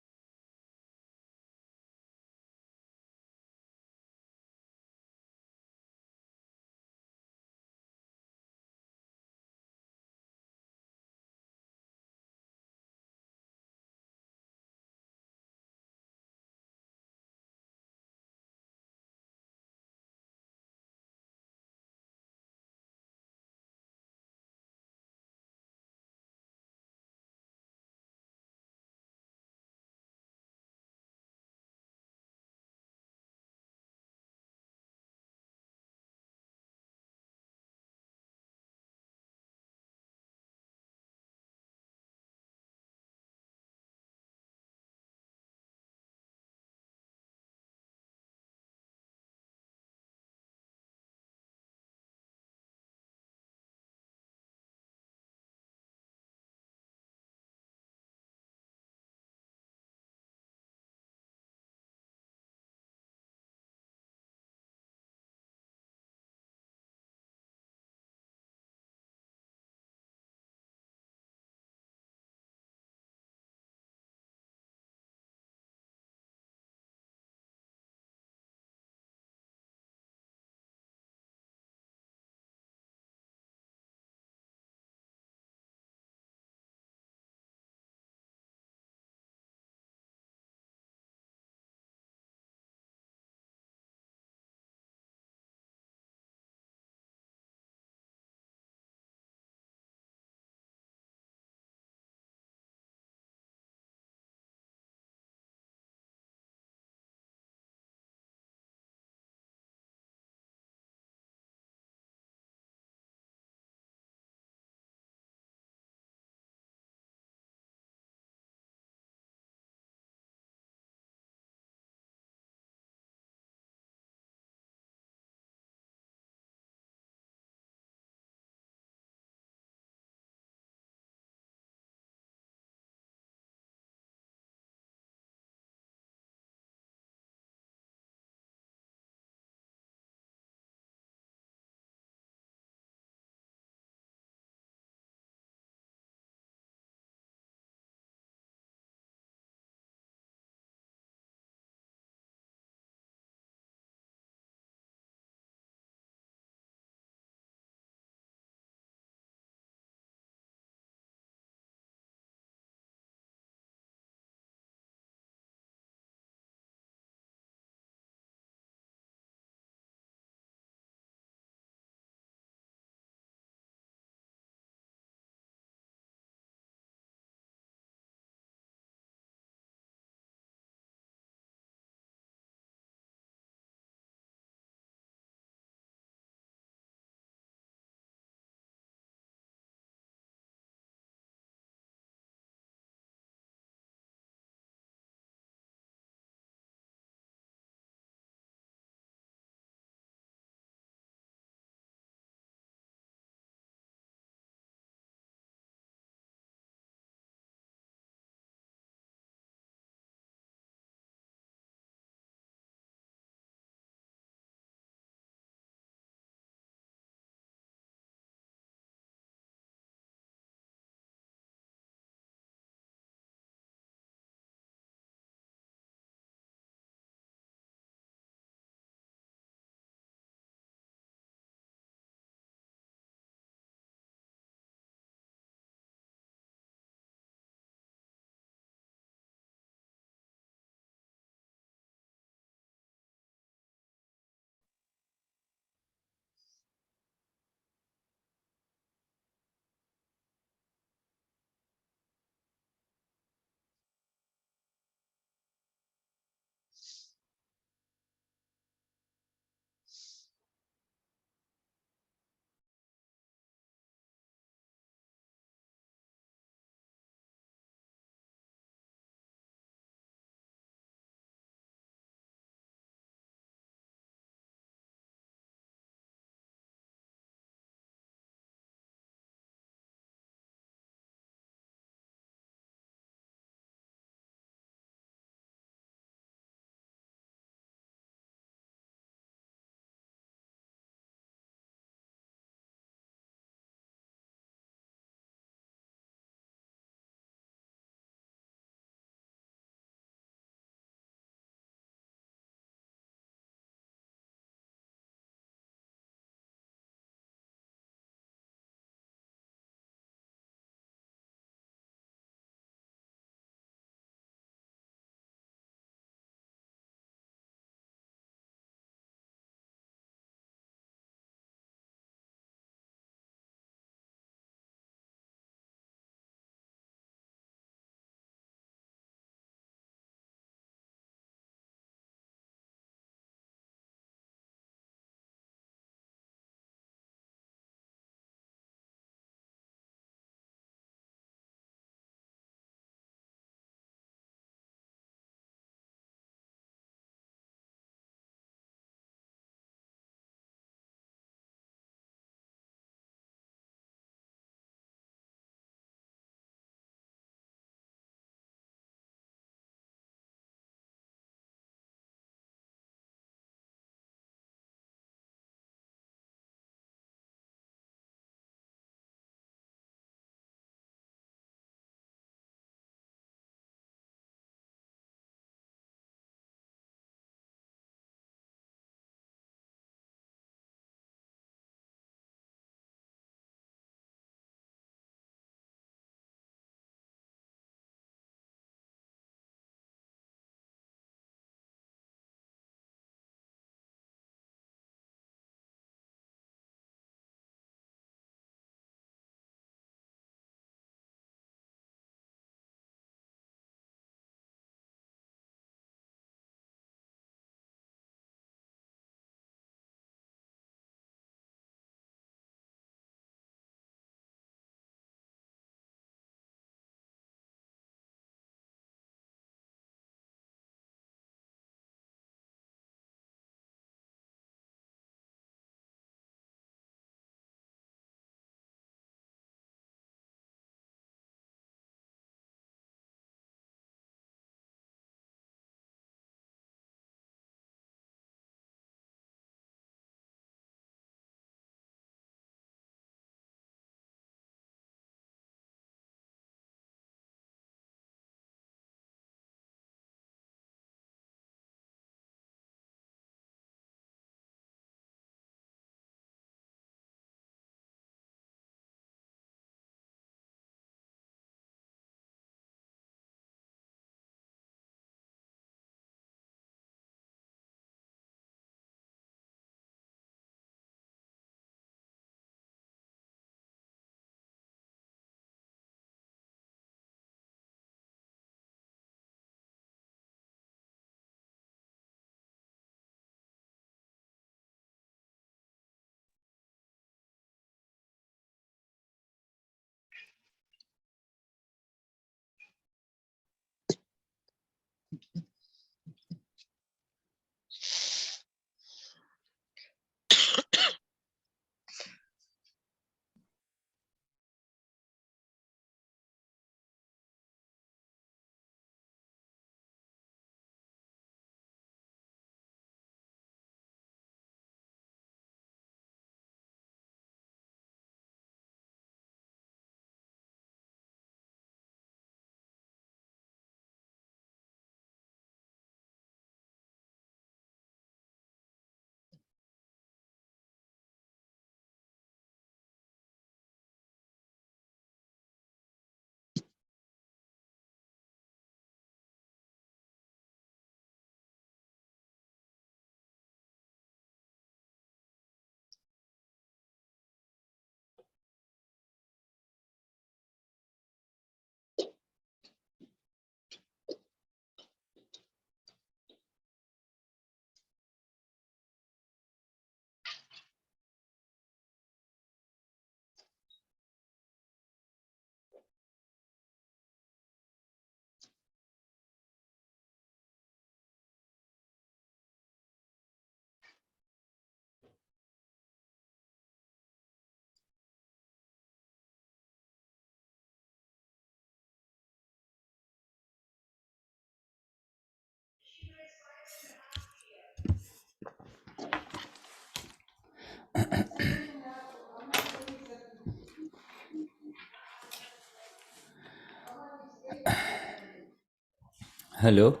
Hello.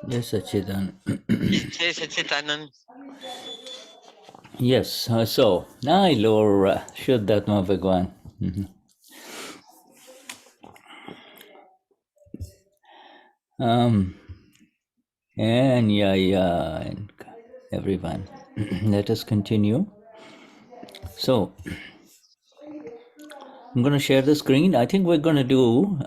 Yes, Achidan. Jai Sachidanand. Yes, so, I Lord Shuddhatma Bhagwan. And yeah, and everyone. Let us continue. So, I'm going to share the screen. I think we're going to do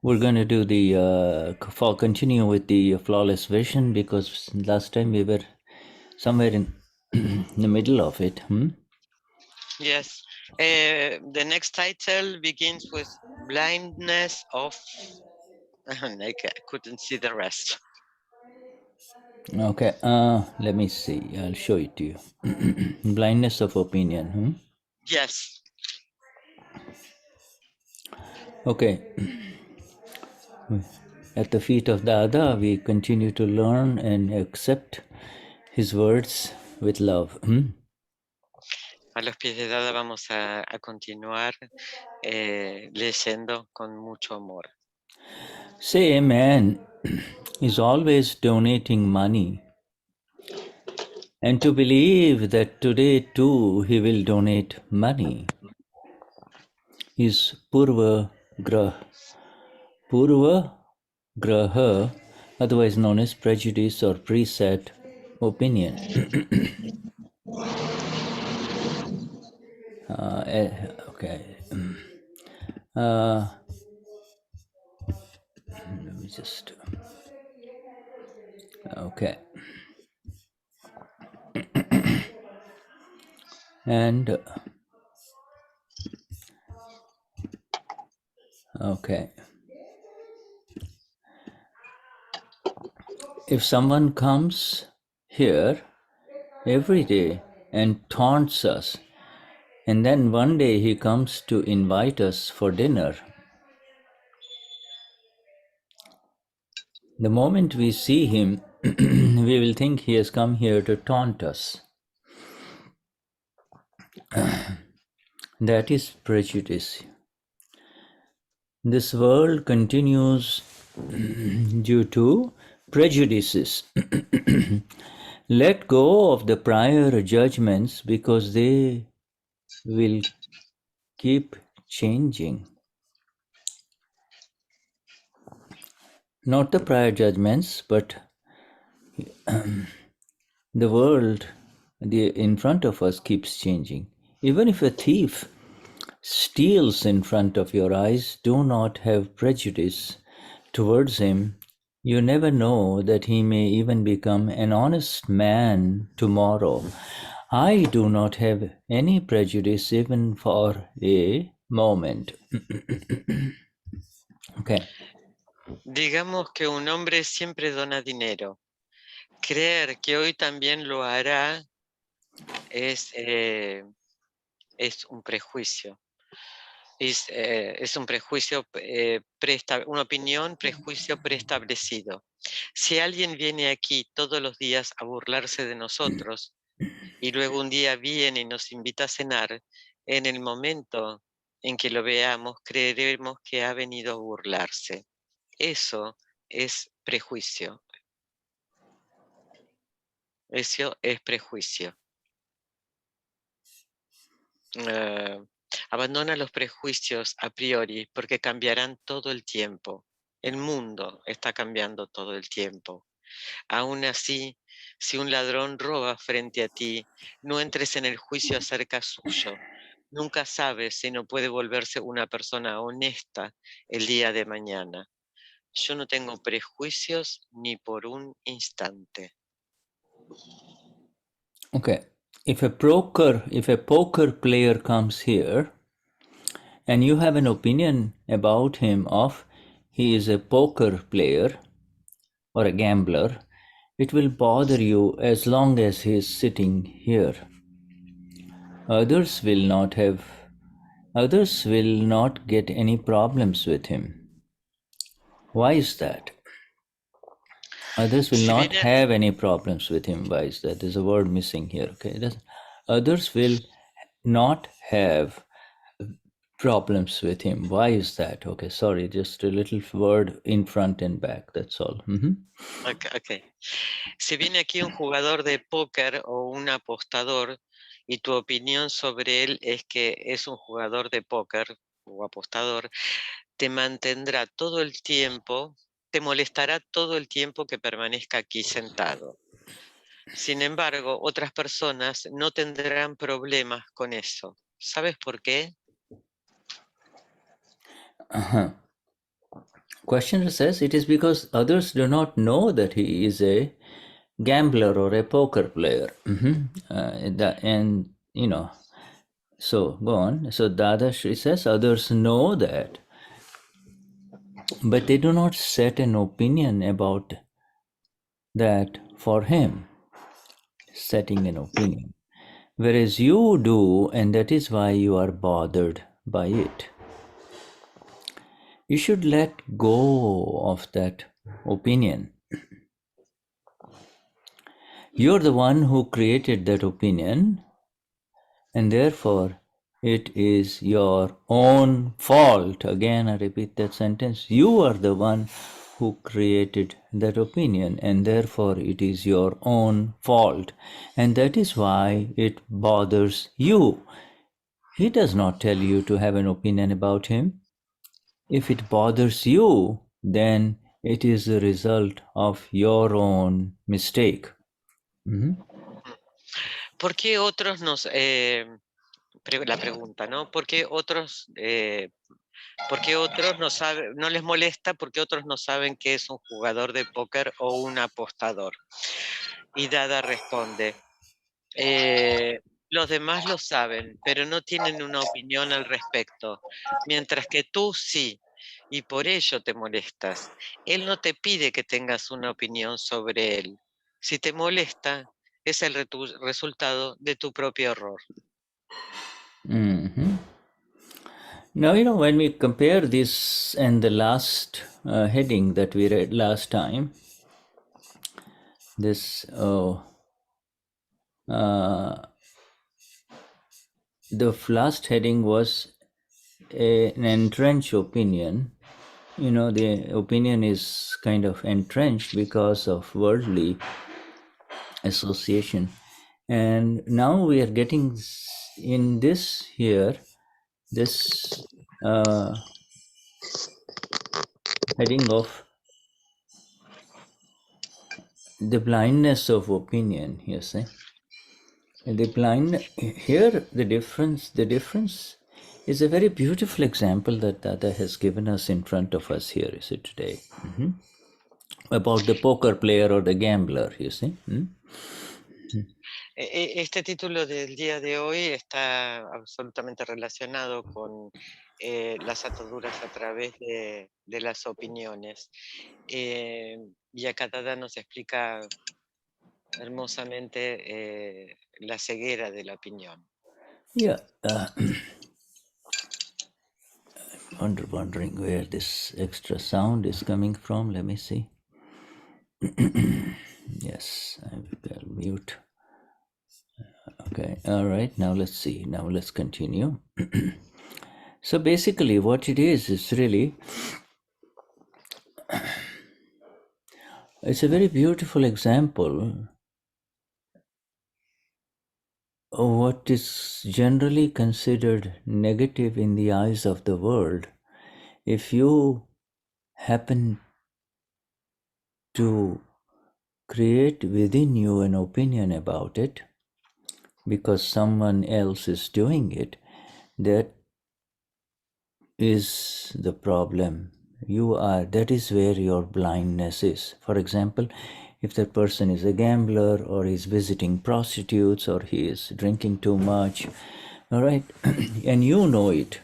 the continue with the flawless vision, because last time we were somewhere in the middle of it. Yes. The next title begins with Blindness of... I couldn't see the rest. Okay, let me see. I'll show it to you. Blindness of opinion. Yes. Okay. At the feet of Dada, we continue to learn and accept his words with love. A los pies de Dada vamos a continuar leyendo con mucho amor. Say a man is always donating money, and to believe that today too he will donate money is Purva Graha, otherwise known as prejudice or preset opinion. Okay. Let me just. Okay. And okay. If someone comes here every day and taunts us, and then one day he comes to invite us for dinner, the moment we see him, we will think he has come here to taunt us. That is prejudice. This world continues due to prejudices. Let go of the prior judgments because they will keep changing. Not the prior judgments, but the world in front of us keeps changing. Even if a thief steals in front of your eyes, do not have prejudice towards him. You never know that he may even become an honest man tomorrow. I do not have any prejudice even for a moment. Okay. Digamos que un hombre siempre dona dinero. Creer que hoy también lo hará es un prejuicio. Es un prejuicio, una opinión, prejuicio preestablecido. Si alguien viene aquí todos los días a burlarse de nosotros y luego un día viene y nos invita a cenar, en el momento en que lo veamos creeremos que ha venido a burlarse. Eso es prejuicio. Eso es prejuicio. Abandona los prejuicios a priori porque cambiarán todo el tiempo. El mundo está cambiando todo el tiempo. Aún así, si un ladrón roba frente a ti, no entres en el juicio acerca suyo. Nunca sabes si no puede volverse una persona honesta el día de mañana. Yo no tengo prejuicios ni por un instante. Okay. If a poker player comes here and you have an opinion about him of he is a poker player or a gambler, it will bother you as long as he is sitting here. Others will not get any problems with him. Why is that? Others will not have any problems with him. Why is that? There's a word missing here. Okay. Others will not have problems with him. Why is that? Okay, sorry, just a little word in front and back, that's all. Ok. Si viene aquí un jugador de póker o un apostador y tu opinión sobre él es que es un jugador de póker o apostador, te mantendrá todo el tiempo, te molestará todo el tiempo que permanezca aquí sentado. Sin embargo, otras personas no tendrán problemas con eso. ¿Sabes por qué? Questioner says it is because others do not know that he is a gambler or a poker player. And so go on. So Dadashri says others know that, but they do not set an opinion about that for him, setting an opinion. Whereas you do, and that is why you are bothered by it. You should let go of that opinion. You're the one who created that opinion, and therefore it is your own fault. Again, I repeat that sentence. You are the one who created that opinion, and therefore it is your own fault. And that is why it bothers you. He does not tell you to have an opinion about him. If it bothers you, then it is the result of your own mistake. ¿Por qué otros nos... la pregunta, ¿no? ¿Por qué otros no saben, no les molesta porque otros no saben que es un jugador de póker o un apostador? Y Dada responde, los demás lo saben, pero no tienen una opinión al respecto, mientras que tú sí, y por ello te molestas. Él no te pide que tengas una opinión sobre él. Si te molesta, es el resultado de tu propio error. Now, when we compare this and the last heading that we read last time, this the last heading was an entrenched opinion. The opinion is kind of entrenched because of worldly association. And now we are getting in this here, this heading of the blindness of opinion, you see. And the difference is a very beautiful example that Dada has given us in front of us here, you see, today. About the poker player or the gambler, you see. Este título del día de hoy está absolutamente relacionado con las ataduras a través de las opiniones. Y acá Dada nos explica hermosamente la ceguera de la opinión. Yeah. Wondering where this extra sound is coming from. Let me see. Yes, I'll mute. Okay, all right, now let's see. Now let's continue. So basically what it is really, it's a very beautiful example of what is generally considered negative in the eyes of the world. If you happen to create within you an opinion about it, because someone else is doing it, that is the problem. That is where your blindness is. For example, if that person is a gambler or is visiting prostitutes or he is drinking too much, all right, and you know it,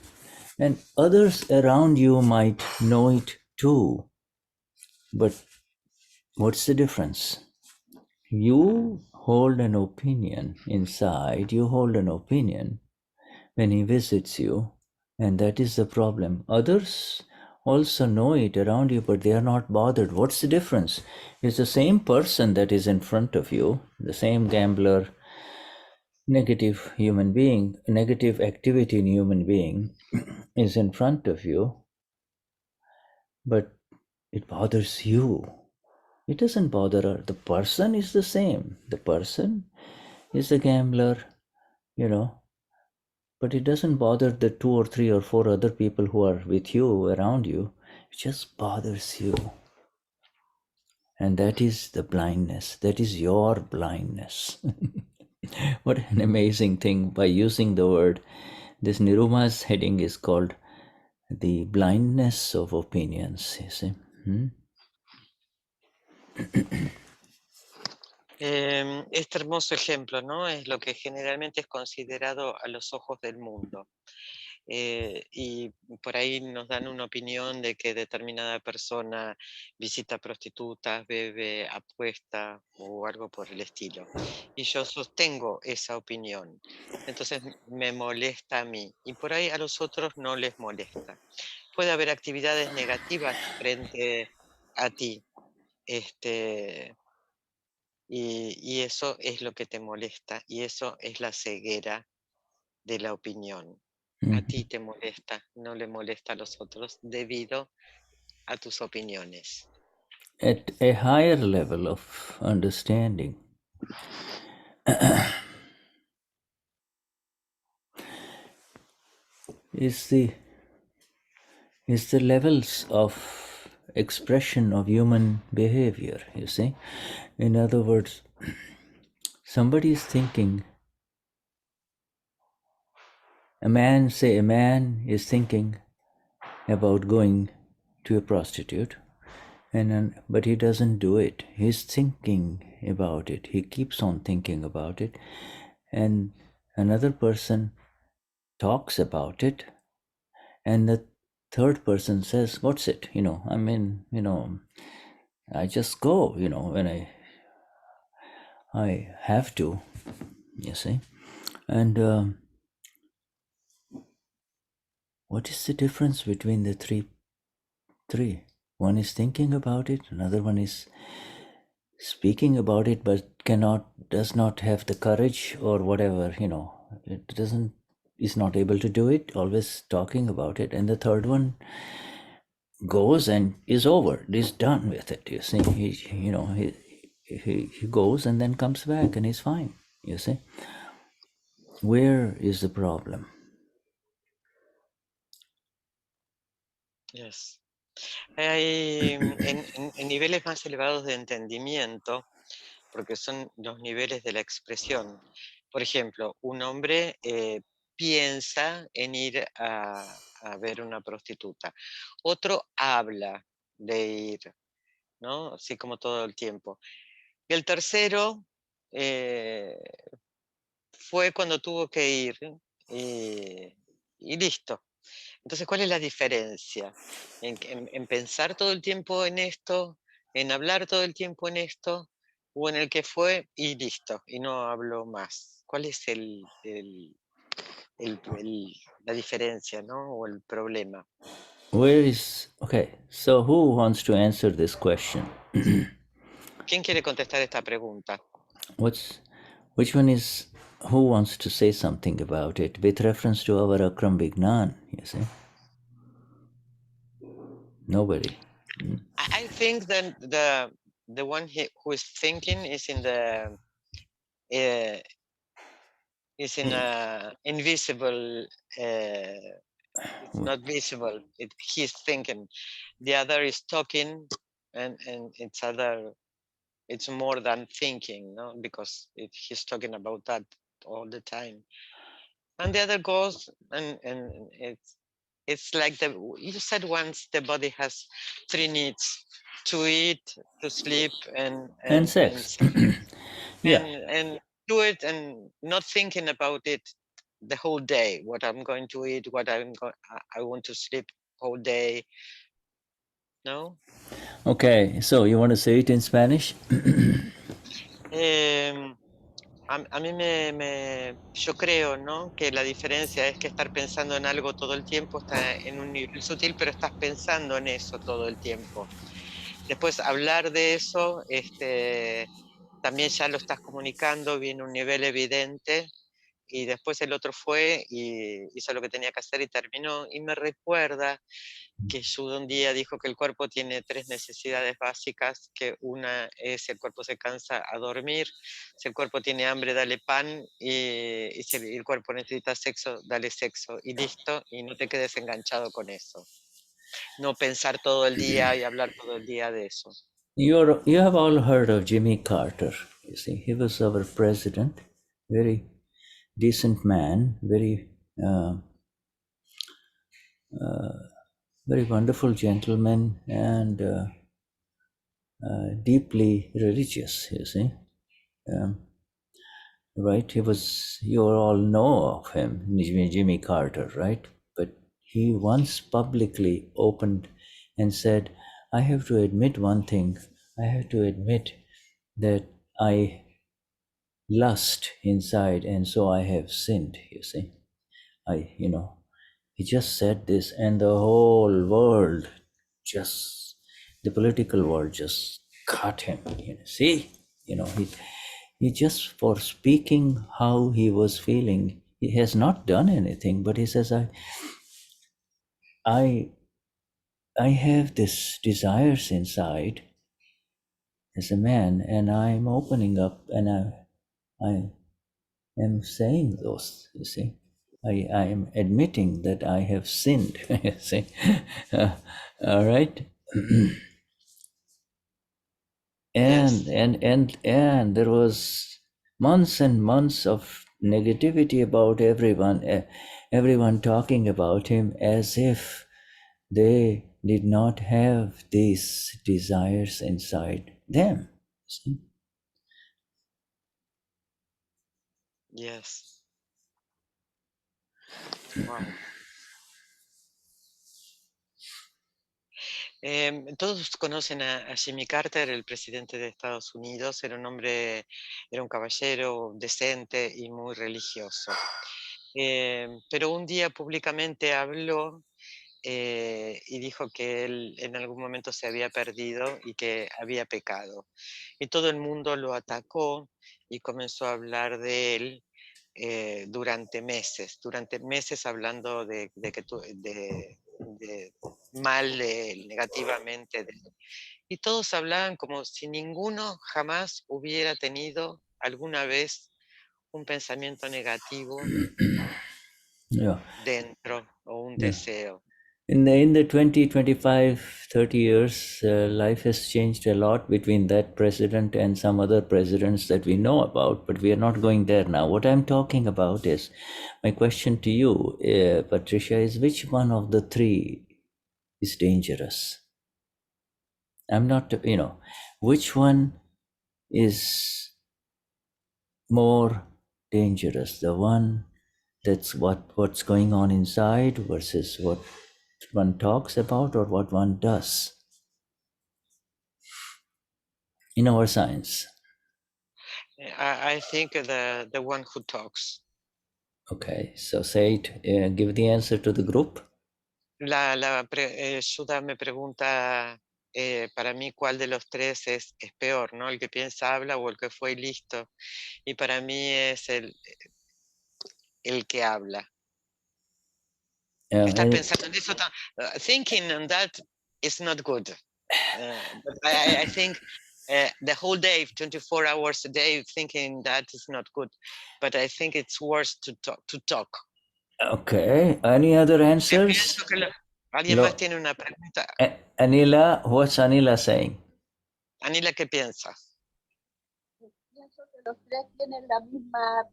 and others around you might know it too, but what's the difference? You hold an opinion inside, you hold an opinion when he visits you, and that is the problem. Others also know it around you, but they are not bothered. What's the difference? It's the same person that is in front of you, the same gambler, negative human being, negative activity in human being is in front of you, but it bothers you. It doesn't bother her. The person is the same. The person is a gambler, you know, but it doesn't bother the 2 or 3 or 4 other people who are with you, around you. It just bothers you. And that is the blindness. That is your blindness. What an amazing thing. By using the word, this Niruma's heading is called the blindness of opinions, you see. Este hermoso ejemplo, ¿no? Es lo que generalmente es considerado a los ojos del mundo. Y por ahí nos dan una opinión de que determinada persona visita prostitutas, bebe, apuesta o algo por el estilo. Y yo sostengo esa opinión. Entonces me molesta a mí y por ahí a los otros no les molesta. Puede haber actividades negativas frente a ti. Y eso es lo que te molesta y eso es la ceguera de la opinión. A ti te molesta, no le molesta a los otros debido a tus opiniones. At a higher level of understanding, is the levels of expression of human behavior, you see. In other words, somebody is thinking, a man is thinking about going to a prostitute, but he doesn't do it. He's thinking about it. He keeps on thinking about it. And another person talks about it, and the third person says, what's it? I just go, when I have to, you see. And what is the difference between the three? One is thinking about it, another one is speaking about it, but does not have the courage or whatever, is not able to do it, always talking about it. And the third one goes and is over, is done with it, you see. He goes and then comes back and he's fine, you see. Where is the problem? Yes. En niveles más elevados de entendimiento, porque son los niveles de la expresión. Por ejemplo, un hombre piensa en ir a ver una prostituta. Otro habla de ir, ¿no? Así como todo el tiempo. Y el tercero fue cuando tuvo que ir y listo. Entonces, ¿cuál es la diferencia? ¿En pensar todo el tiempo en esto, en hablar todo el tiempo en esto, o en el que fue y listo, y no hablo más? ¿Cuál es la diferencia, ¿no? O el problema? Okay, so who wants to answer this question? ¿Quién quiere contestar esta pregunta? Which one is, who wants to say something about it with reference to our Akram Vignan, you see? Nobody. I think that the one who is thinking is in the invisible. It's not visible. He's thinking. The other is talking, and it's more than thinking, no? Because he's talking about that all the time. And the other goes, and it's like you said once, the body has 3 needs: to eat, to sleep, And sex. Yeah. And do it and not thinking about it the whole day, what I'm going to eat, I want to sleep whole day. No? Okay, so you want to say it in Spanish? A mí yo creo, ¿no? Que la diferencia es que estar pensando en algo todo el tiempo está en un nivel sutil, pero estás pensando en eso todo el tiempo. Después hablar de eso, también ya lo estás comunicando, viene un nivel evidente, y después el otro fue y hizo lo que tenía que hacer y terminó. Y me recuerda que Shuddha un día dijo que el cuerpo tiene 3 necesidades básicas, que una es el cuerpo se cansa a dormir, si el cuerpo tiene hambre, dale pan, y si el cuerpo necesita sexo, dale sexo, y listo, y no te quedes enganchado con eso. No pensar todo el día y hablar todo el día de eso. You have all heard of Jimmy Carter. You see, he was our president, very decent man, very wonderful gentleman, and deeply religious. You see, right? You all know of him, Jimmy Carter, right? But he once publicly opened and said, "I have to admit one thing. I have to admit that I lust inside, and so I have sinned." You see, he just said this, and the whole world, the political world, just cut him. See, he just, for speaking how he was feeling, he has not done anything, but he says, I have this desires inside as a man, and I'm opening up, and I am saying those. You see, I am admitting that I have sinned. You see, all right. And, Yes. and there was months and months of negativity about everyone talking about him as if they did not have these desires inside them. See? Yes. Wow. Todos conocen a Jimmy Carter, el presidente de Estados Unidos. Era un hombre, era un caballero decente y muy religioso. Pero un día públicamente habló y dijo que él en algún momento se había perdido y que había pecado. Y todo el mundo lo atacó y comenzó a hablar de él durante meses hablando de mal de él, negativamente de él. Y todos hablaban como si ninguno jamás hubiera tenido alguna vez un pensamiento negativo Yeah. dentro o un Yeah. deseo. In the 20, 25, 30 years, life has changed a lot between that president and some other presidents that we know about, but we are not going there now. What I'm talking about is, my question to you, Patricia, is which one of the three is dangerous? I'm not, which one is more dangerous? The one that's what's going on inside versus what one talks about or what one does in our science. I think the one who talks. Okay, so say it, give the answer to the group. Shuddha me pregunta para mí cuál de los tres es peor, ¿no? El que piensa, habla o el que fue listo. Y para mí es el que habla. Estás pensando en eso. Thinking on that is not good. But I think the whole day, 24 hours a day, thinking that is not good. But I think it's worse to talk. Okay, any other answers? Pienso que ¿alguien más tiene una pregunta? Anila, what's Anila saying? Anila, ¿qué piensa? Pienso que los tres tienen la misma,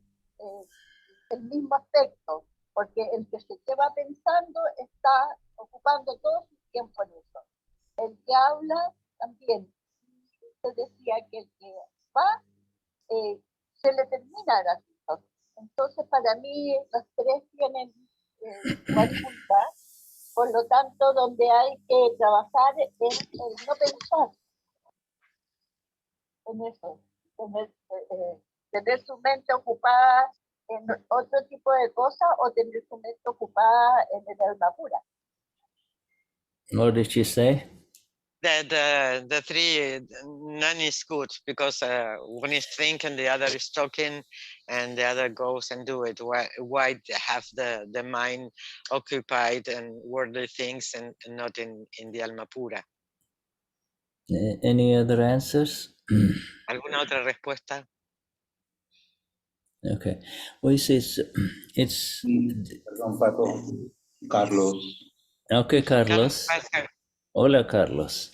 el mismo aspecto, porque el que se lleva pensando está ocupando todo su tiempo en eso. El que habla también. Se decía que el que va se le termina la situación. Entonces, para mí, los tres tienen igual culpa. Por lo tanto, donde hay que trabajar es el no pensar en eso, tener su mente ocupada en otro tipo de cosas o tener su mente ocupada en el alma pura. What did she say? The three, none is good, because one is thinking, the other is talking, and the other goes and do it. Why have the mind occupied in worldly things and not in the alma pura? Any other answers? ¿Alguna otra respuesta? Okay. Well, it's Perdón, Paco. Carlos. okay, Carlos, Carlos. Hola, Carlos.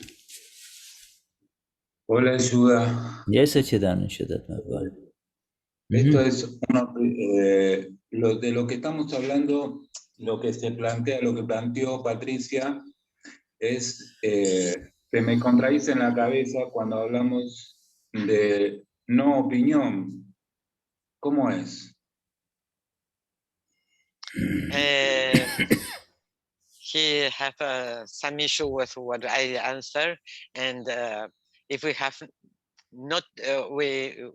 Hola, Shuddha. Yes, Sachidanand Shuddhatma. Esto es de lo que estamos hablando, lo que se plantea, lo que planteó Patricia, es, se me contradice en la cabeza cuando hablamos de no opinión. ¿Cómo es? He have some issue with what I answer, and if we have not, the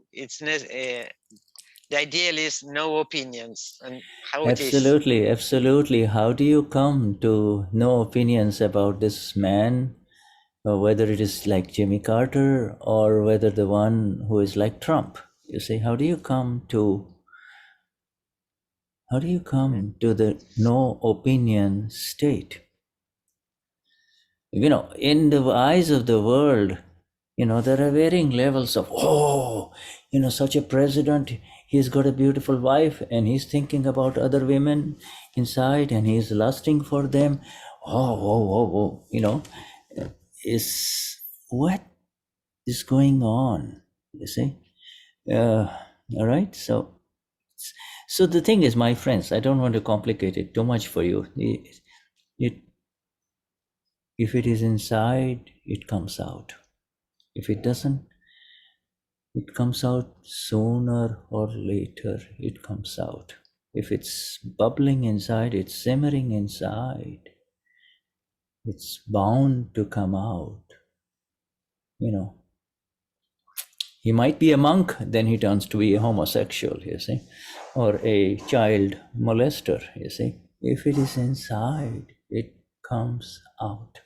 ideal is no opinions, and how Absolutely, absolutely. How do you come to no opinions about this man, or whether it is like Jimmy Carter or whether the one who is like Trump? You see, how do you come to the no opinion state? You know, in the eyes of the world, you know, there are varying levels of, oh, you know, such a president, he's got a beautiful wife and he's thinking about other women inside and he's lusting for them. Oh, you know, is what is going on, you see? All right, so the thing is, my friends, I don't want to complicate it too much for you. If it is inside, it comes out. If it doesn't, it comes out sooner or later, it comes out. If it's bubbling inside, it's simmering inside, it's bound to come out. You know, he might be a monk, then he turns to be a homosexual, you see, or a child molester, you see. If it is inside, it comes out,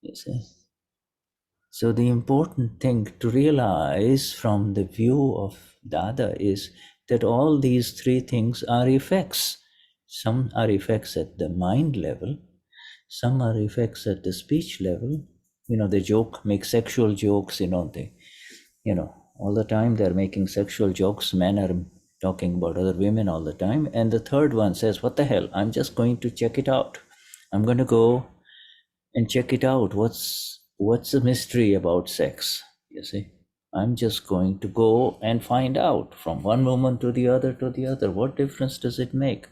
you see. So the important thing to realize from the view of Dada is that all these three things are effects. Some are effects at the mind level, some are effects at the speech level. You know, they make sexual jokes, you know, all the time they're making sexual jokes. Men are talking about other women all the time. And the third one says, what the hell, I'm just going to check it out. I'm going to go and check it out. What's the mystery about sex? You see, I'm just going to go and find out from one woman to the other. What difference does it make?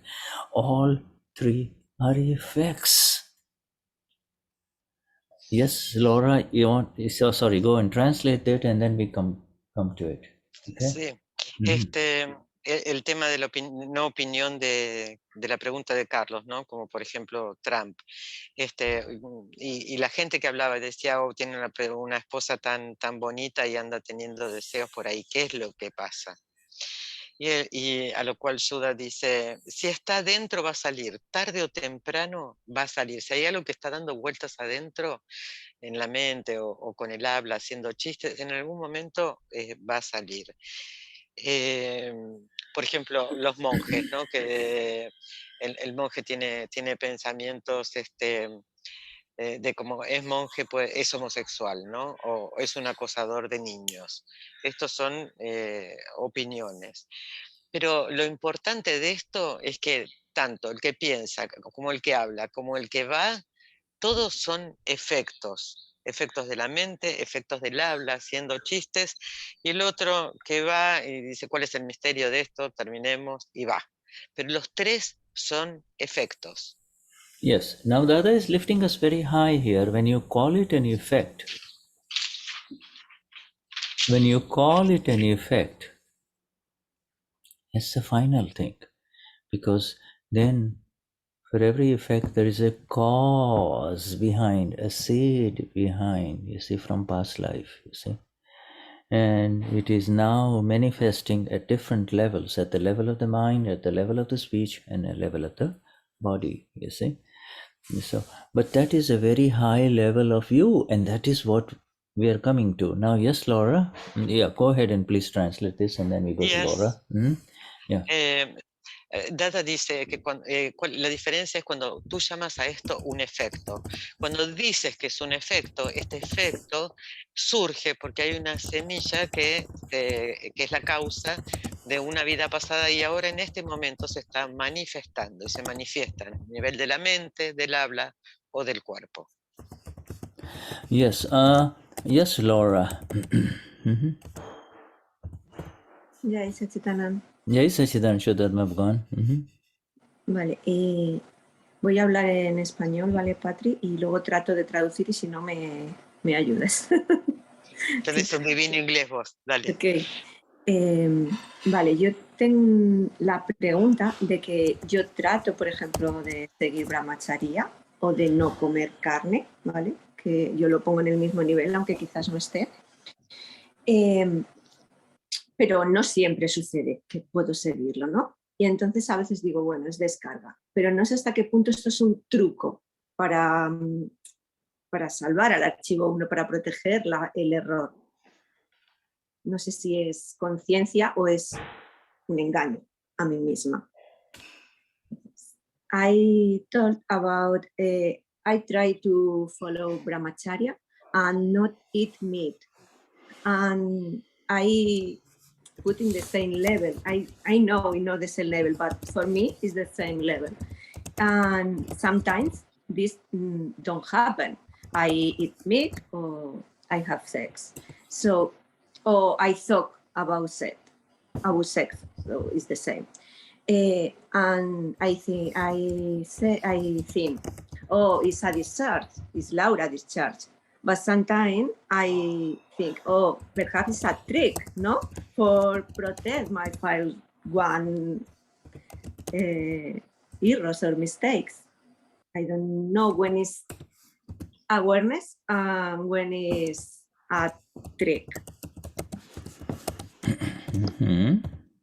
All three are effects. Yes, Laura, you want? So sorry. Go and translate it, and then we come to it. Okay. Sí. El tema de la no opinión de la pregunta de Carlos, ¿no? Como por ejemplo Trump. Y la gente que hablaba decía, oh, tiene una esposa tan bonita y anda teniendo deseos por ahí, ¿qué es lo que pasa? Y a lo cual Shuddha dice, si está adentro va a salir, tarde o temprano va a salir. Si hay algo que está dando vueltas adentro, en la mente o con el habla, haciendo chistes, en algún momento va a salir. Por ejemplo, los monjes, ¿no? Que el monje tiene pensamientos de como es monje, pues es homosexual, ¿no? O es un acosador de niños. Estos son opiniones. Pero lo importante de esto es que tanto el que piensa, como el que habla, como el que va, todos son efectos de la mente, efectos del habla, haciendo chistes, y el otro que va y dice, ¿cuál es el misterio de esto? Terminemos, y va. Pero los tres son efectos. Yes. Now Dada is lifting us very high here. When you call it an effect, it's the final thing, because then for every effect there is a cause behind, a seed behind, you see, from past life, you see. And it is now manifesting at different levels, at the level of the mind, at the level of the speech, and at the level of the body, you see. So, but that is a very high level of you, and that is what we are coming to now. Yes, Laura. Yeah, go ahead and please translate this, and then we go to Yes. Laura. Yeah. Dada dice que la diferencia es cuando tú llamas a esto un efecto. Cuando dices que es un efecto, este efecto surge porque hay una semilla que es la causa de una vida pasada y ahora en este momento se está manifestando y se manifiesta a nivel de la mente, del habla o del cuerpo. Yes. Yes, Laura. Jai Sachitanand. Jai Sachidanand Shuddhatma Bhagavan. Vale, voy a hablar en español, ¿vale, Patri? Y luego trato de traducir y si no me ayudas. Tenés un divino inglés vos, dale. Ok. Vale, yo tengo la pregunta de que yo trato, por ejemplo, de seguir brahmacharya o de no comer carne, ¿vale? Que yo lo pongo en el mismo nivel, aunque quizás no esté. Pero no siempre sucede que puedo seguirlo, ¿no? Y entonces a veces digo, bueno, es descarga, pero no sé hasta qué punto esto es un truco para salvar al archivo 1, para proteger el error. No sé si es conciencia o es un engaño a mí misma. I thought about, I try to follow brahmacharya and not eat meat. And I put in the same level. I know the same level, but for me it's the same level. And sometimes this don't happen. I eat meat or I have sex. So, or I talk about sex, so it's the same. And I think, oh, it's a discharge, it's Laura discharge. But sometimes I think, oh, perhaps it's a trick, no? For protect my file one errors or mistakes. I don't know when it's awareness and when it's a trick.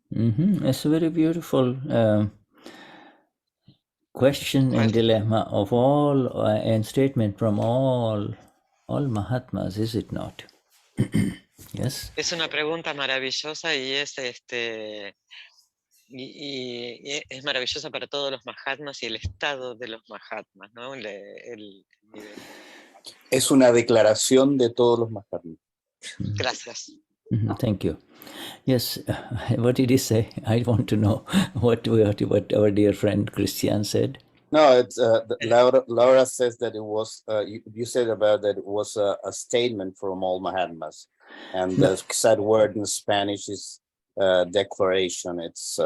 It's a very beautiful question and dilemma of all and statement from all Mahatmas, is it not? Yes. Es una pregunta maravillosa y es y es maravillosa para todos los Mahatmas y el estado de los Mahatmas, ¿no? Es una declaración de todos los Mahatmas. Gracias. Thank you. Yes, what did he say? I want to know what our dear friend Christian said. No, it's Laura says that it was, you said about that it was a statement from all Mahatmas. And the sad word in Spanish is declaration. It's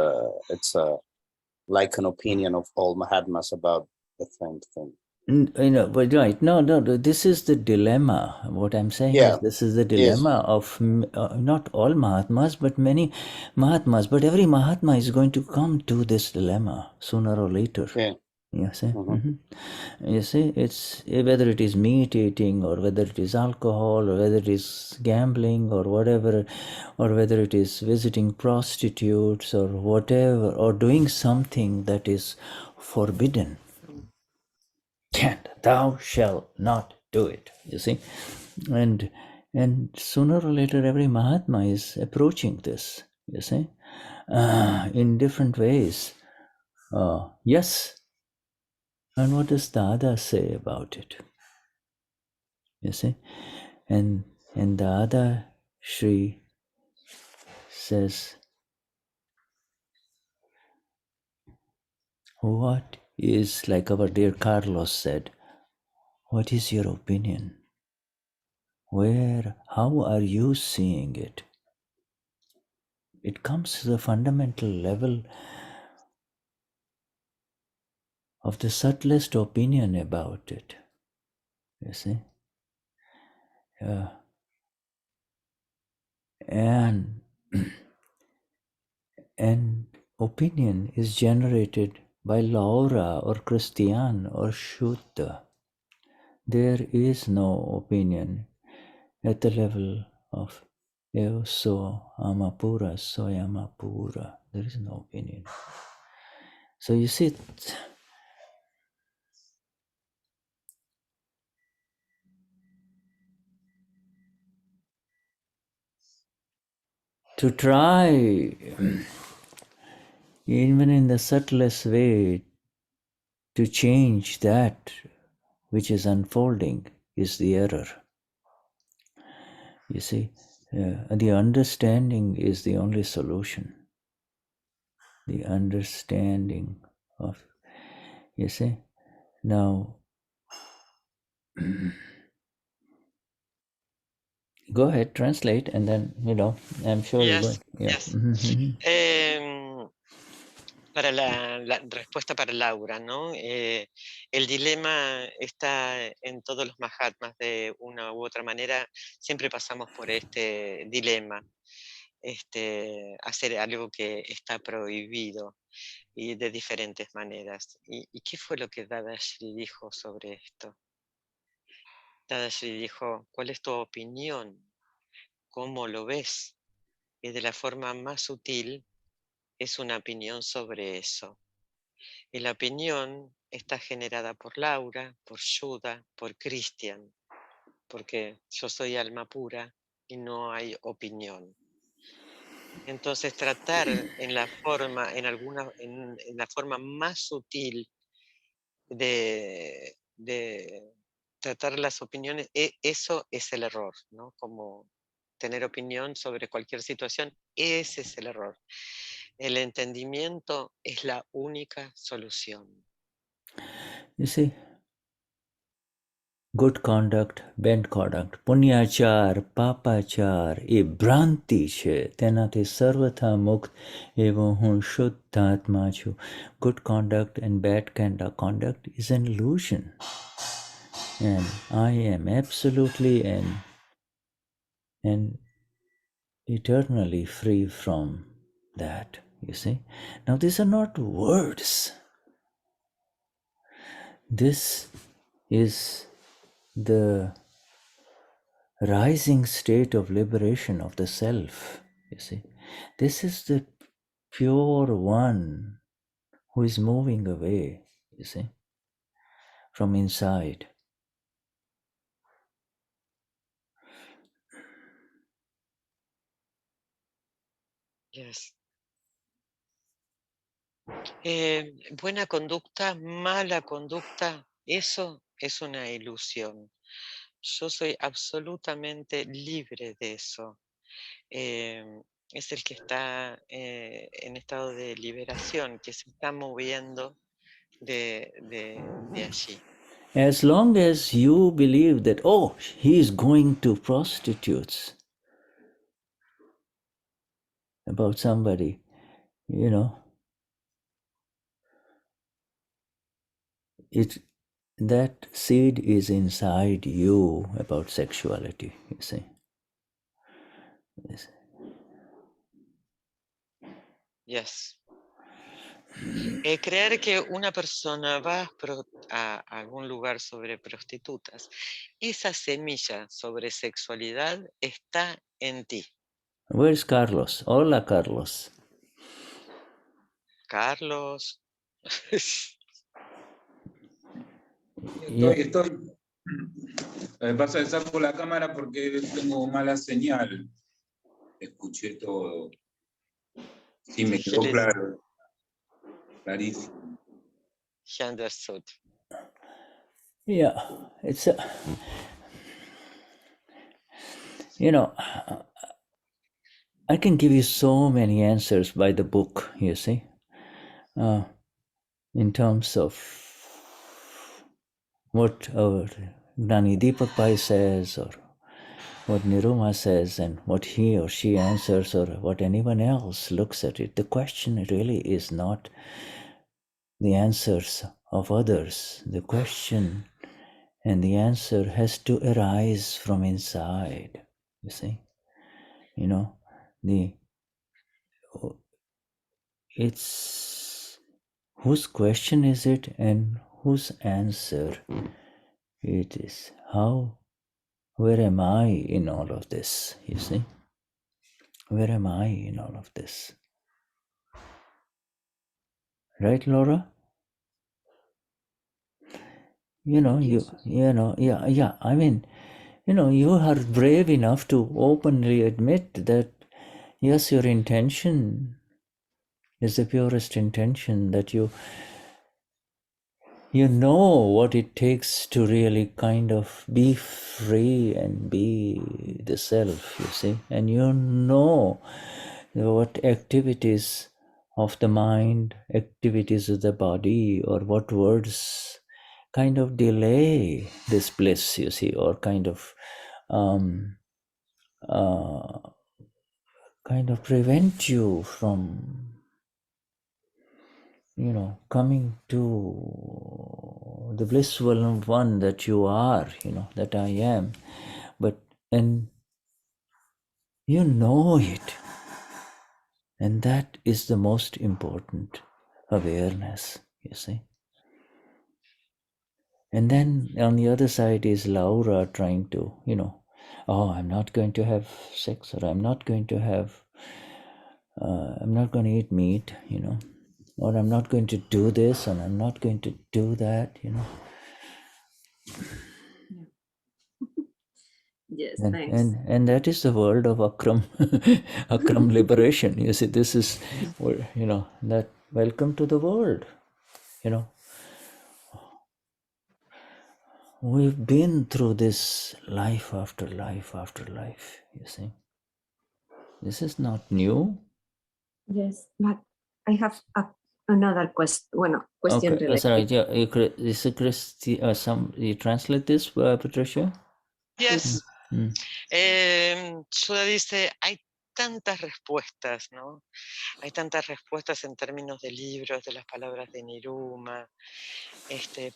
like an opinion of all Mahatmas about the same thing. But right, no, this is the dilemma. What I'm saying is this is the dilemma of not all Mahatmas, but many Mahatmas. But every Mahatma is going to come to this dilemma sooner or later. Yeah. You see? You see, it's whether it is meat eating or whether it is alcohol or whether it is gambling or whatever, or whether it is visiting prostitutes or whatever, or doing something that is forbidden. And thou shalt not do it, you see. And sooner or later every Mahatma is approaching this, you see, in different ways. Yes. And what does Dada say about it? You see? And Dada Shri says, what is, like our dear Carlos said, what is your opinion? How are you seeing it? It comes to the fundamental level of the subtlest opinion about it. You see? And opinion is generated by Laura or Christian or Shuddha. There is no opinion at the level of Eo so amapura, soy amapura. There is no opinion. So you see, to try, even in the subtlest way, to change that which is unfolding is the error. You see, the understanding is the only solution. The understanding of, you see. Now, go ahead, translate, and then, I'm sure you're going. Yes. Para la respuesta para Laura, ¿no? El dilema está en todos los Mahatmas de una u otra manera, siempre pasamos por este dilema, hacer algo que está prohibido y de diferentes maneras. ¿Y qué fue lo que Dadashri dijo sobre esto? Dadashri dijo, ¿cuál es tu opinión? ¿Cómo lo ves? Y de la forma más sutil es una opinión sobre eso. Y la opinión está generada por Laura, por Shuddha, por Christian, porque yo soy alma pura y no hay opinión. Entonces tratar en la forma, en la forma más sutil de tratar las opiniones, eso es el error, ¿no? Como tener opinión sobre cualquier situación, ese es el error. El entendimiento es la única solución. You see, good conduct, bad conduct, punyachar, papachar, e bhranti che, tenate sarvatha mukt, evo hun Vishuddhatma chu. Good conduct and bad conduct is an illusion. And I am absolutely and eternally free from that, you see. Now these are not words. This is the rising state of liberation of the self, you see. This is the pure one who is moving away, you see, from inside. Yes. Buena conducta, mala conducta, eso es una ilusión. Yo soy absolutamente libre de eso. Es el que está en estado de liberación, que se está moviendo de allí. As long as you believe that, oh, he is going to prostitutes about somebody, that seed is inside you about sexuality, you see. Yes. Creer que una persona va a algún lugar sobre prostitutas, esa semilla sobre sexualidad está en ti. Where's Carlos? Hola, Carlos. Carlos. Estoy. Me pasa que saco la cámara porque tengo mala señal. Escuché todo. Sí, me quedó claro. Clarísimo. He understood. Yeah, it's I can give you so many answers by the book, you see, in terms of what our Gnani Deepak Bhai says, or what Niruma says, and what he or she answers, or what anyone else looks at it. The question really is not the answers of others. The question and the answer has to arise from inside, you see. It's whose question is it and whose answer it is. Where am I in all of this, you see? Where am I in all of this? Right, Laura? Yeah. I mean, you are brave enough to openly admit that Yes, your intention is the purest intention, that you know what it takes to really kind of be free and be the self, you see. And you know what activities of the mind, activities of the body, or what words kind of delay this bliss, you see, or kind of prevent you from, coming to the blissful one that you are, that I am. And you know it. And that is the most important awareness, you see. And then on the other side is Laura trying to, I'm not going to have sex, or I'm not going to eat meat, or I'm not going to do this, and I'm not going to do that, Yes, And, thanks. and that is the world of Akram, Akram liberation. You see, this is, that welcome to the world, We've been through this life after life after life, you see. This is not new. Yes, but I have another question. Question Okay, related. sorry, is it you translate this, Patricia? Yes. Shuddha dice, hay tantas respuestas, ¿no? Hay tantas respuestas en términos de libros, de las palabras de Niruma,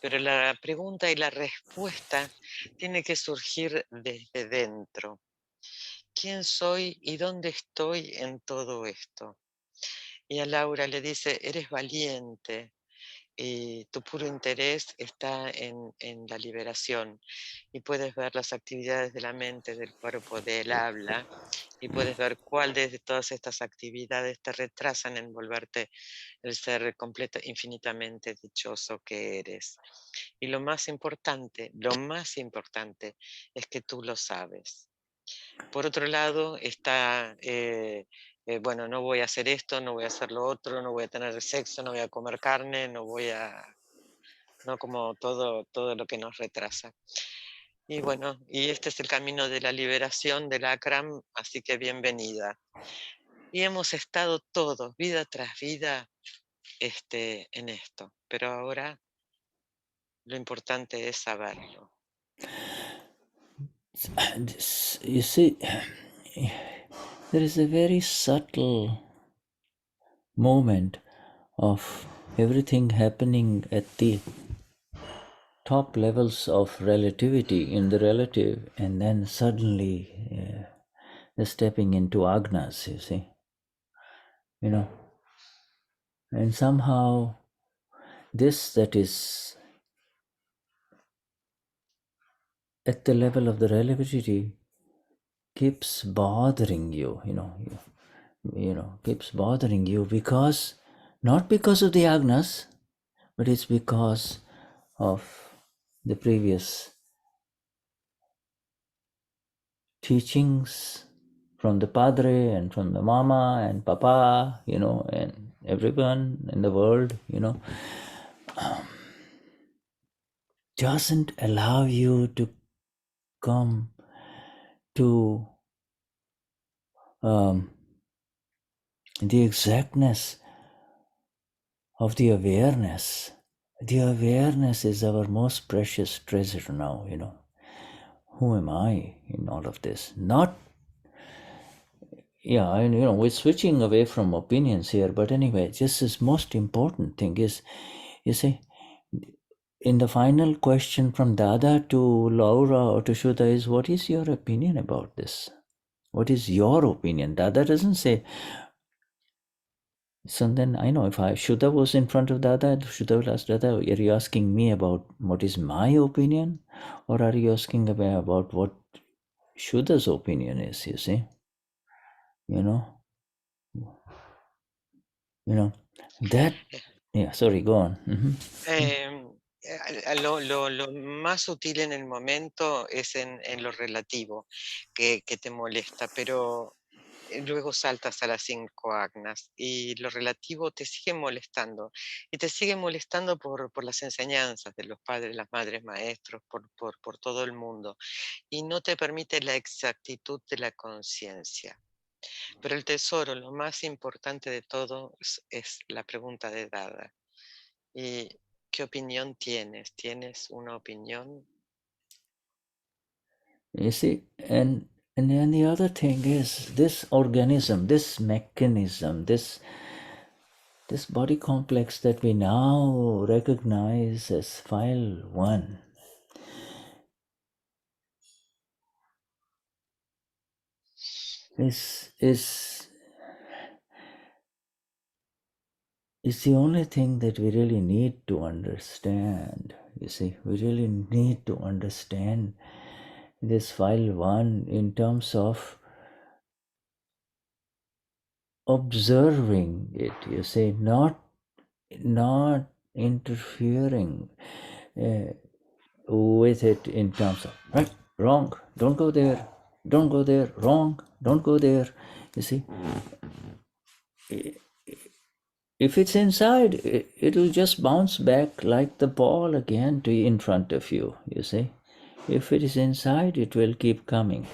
pero la pregunta y la respuesta tiene que surgir desde dentro. ¿Quién soy y dónde estoy en todo esto? Y a Laura le dice, eres valiente, y tu puro interés está en la liberación, y puedes ver las actividades de la mente, del cuerpo, del habla, y puedes ver cuál de todas estas actividades te retrasan en volverte el ser completo, infinitamente dichoso que eres. Y lo más importante es que tú lo sabes. Por otro lado está, bueno, no voy a hacer esto, no voy a hacer lo otro, no voy a tener sexo, no voy a comer carne, no como todo lo que nos retrasa. Y bueno, y este es el camino de la liberación del Akram, así que bienvenida. Y hemos estado todos, vida tras vida, en esto, pero ahora lo importante es saberlo. You see, there is a very subtle moment of everything happening at the top levels of relativity in the relative, and then suddenly stepping into agnas, you see. And somehow this that is at the level of the relativity keeps bothering you, keeps bothering you because, not because of the agnas, but it's because of the previous teachings from the padre and from the mama and papa, and everyone in the world, doesn't allow you to come to the exactness of the awareness. The awareness is our most precious treasure now, Who am I in all of this? Not, and we're switching away from opinions here, but anyway, just this most important thing is, you see, in the final question from Dada to Laura or to Shuddha is, what is your opinion about this? What is your opinion? Dada doesn't say. So then I know if Shuddha was in front of Dada, Shuddha will ask Dada, are you asking me about what is my opinion? Or are you asking about what Shuddha's opinion is, you see? That, yeah, sorry, go on. Lo más sutil en el momento es en lo relativo que te molesta, pero luego saltas a las 5 agnas y lo relativo te sigue molestando. Y te sigue molestando por las enseñanzas de los padres, las madres, maestros, por todo el mundo. Y no te permite la exactitud de la conciencia. Pero el tesoro, lo más importante de todo, es la pregunta de Dada. ¿Y qué opinión tienes? ¿Tienes una opinión? You see, and then the other thing is this organism, this mechanism, this body complex that we now recognize as file 1. Is the only thing that we really need to understand. You see, we really need to understand this file 1 in terms of observing it, you see, not interfering with it in terms of right, wrong, don't go there, wrong, don't go there. You see, if it's inside, it'll just bounce back like the ball again to in front of you. You see, if it is inside, it will keep coming.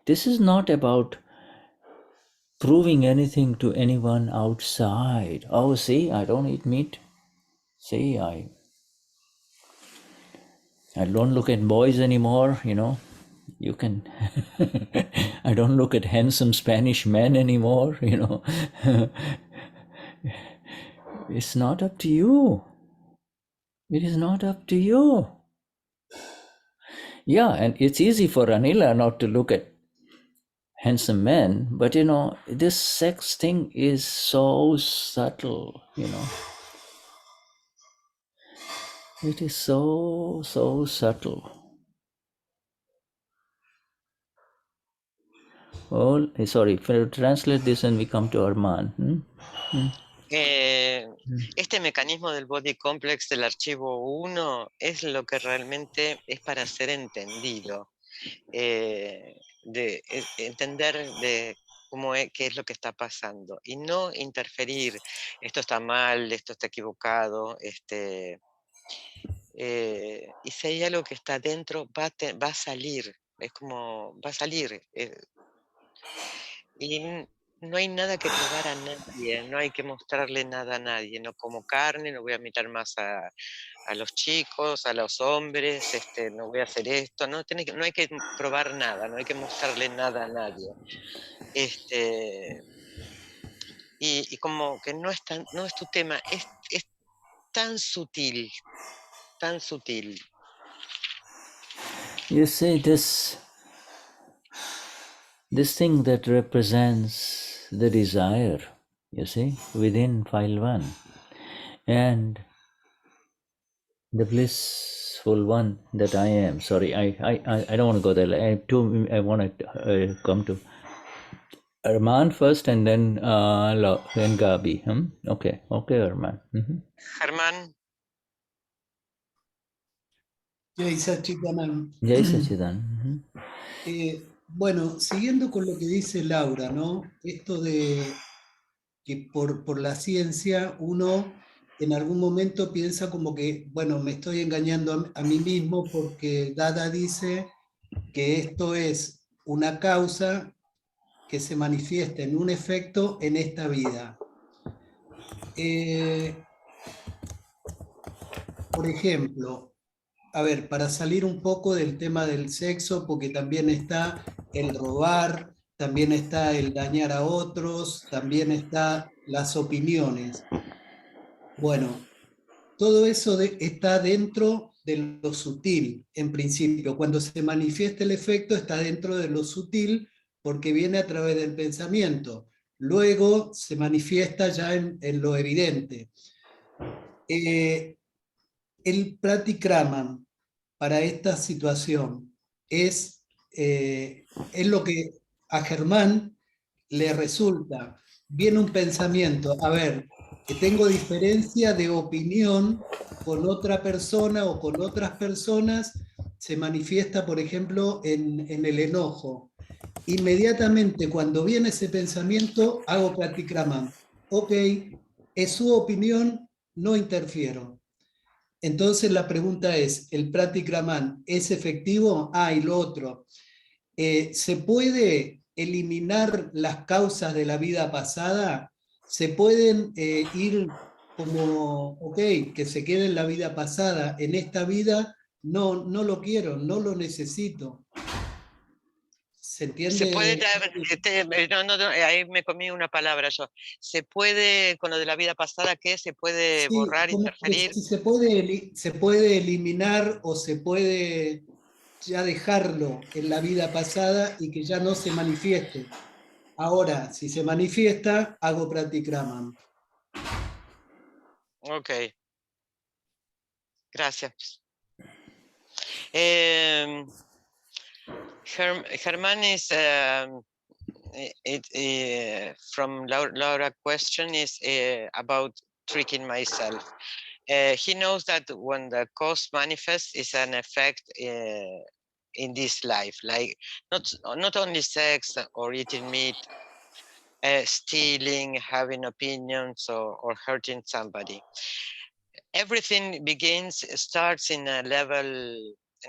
This is not about proving anything to anyone outside. Oh, see, I don't eat meat. See, I don't look at boys anymore, you know. You can, I don't look at handsome Spanish men anymore, you know. It's not up to you. It is not up to you. Yeah, and it's easy for Anila not to look at handsome men, but you know, this sex thing is so subtle, you know. It is so subtle. Oh, sorry, translate this and we come to Arman. Este mecanismo del body complex del archivo 1 es lo que realmente es para ser entendido, de entender de qué es lo que está pasando y no interferir, esto está mal, esto está equivocado, y si hay algo que está dentro va a salir, es como va a salir, y no hay nada que probar a nadie, no hay que mostrarle nada a nadie, no como carne, no voy a mirar más a los chicos, a los hombres, no voy a hacer esto, no hay que probar nada, no hay que mostrarle nada a nadie. Y como que no es tu tema, es tan sutil, tan sutil. You see, this thing that represents the desire, you see, within file 1, and the blissful one that I am. Sorry, I don't want to go there. I want to come to Arman first and then Gabi. Okay, Arman. Germán. Jai Sachidanand. Jai Sachidanand. Bueno, siguiendo con lo que dice Laura, ¿no? Esto de que por la ciencia uno en algún momento piensa como que, bueno, me estoy engañando a mí mismo porque Dada dice que esto es una causa que se manifiesta en un efecto en esta vida. Por ejemplo, a ver, para salir un poco del tema del sexo, porque también está el robar, también está el dañar a otros, también está las opiniones. Bueno, todo eso está dentro de lo sutil, en principio. Cuando se manifiesta el efecto está dentro de lo sutil porque viene a través del pensamiento. Luego se manifiesta ya en lo evidente. El pratikraman para esta situación es lo que a Germán le resulta. Viene un pensamiento, a ver, que tengo diferencia de opinión con otra persona o con otras personas, se manifiesta, por ejemplo, en el enojo. inmediatamente cuando viene ese pensamiento, hago pratikraman. Ok, es su opinión, no interfiero. Entonces la pregunta es, ¿el pratikraman es efectivo? Y lo otro, ¿se puede eliminar las causas de la vida pasada? ¿Se pueden ir como, ok, que se quede en la vida pasada, en esta vida no lo quiero, no lo necesito? ¿Se entiende? Se puede, ahí me comí una palabra yo. Se puede, con lo de la vida pasada, ¿qué? Se puede Sí, borrar, como que interferir. si se puede eliminar o se puede ya dejarlo en la vida pasada y que ya no se manifieste. Ahora, si se manifiesta, hago pratikraman. Ok. Gracias. Germán is from Laura question is about tricking myself. He knows that when the cause manifests is an effect in this life, like not only sex or eating meat, stealing, having opinions, or hurting somebody. Everything starts in a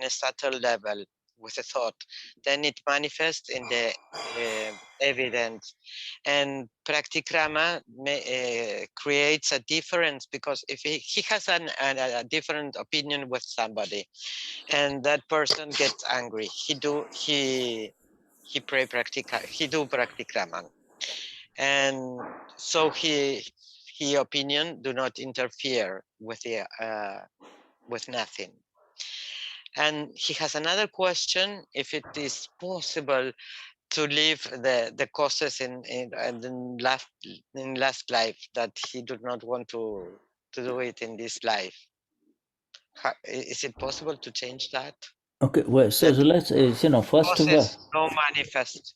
subtle level with a thought. Then it manifests in the evidence. And practikrama creates a difference, because if he has a different opinion with somebody, and that person gets angry, he do practikrama, and so he opinion do not interfere with the with nothing. And he has another question: if it is possible to leave the causes in last life, that he did not want to do it in this life. Is it possible to change that? Okay, well, so let's, first of all, no manifest.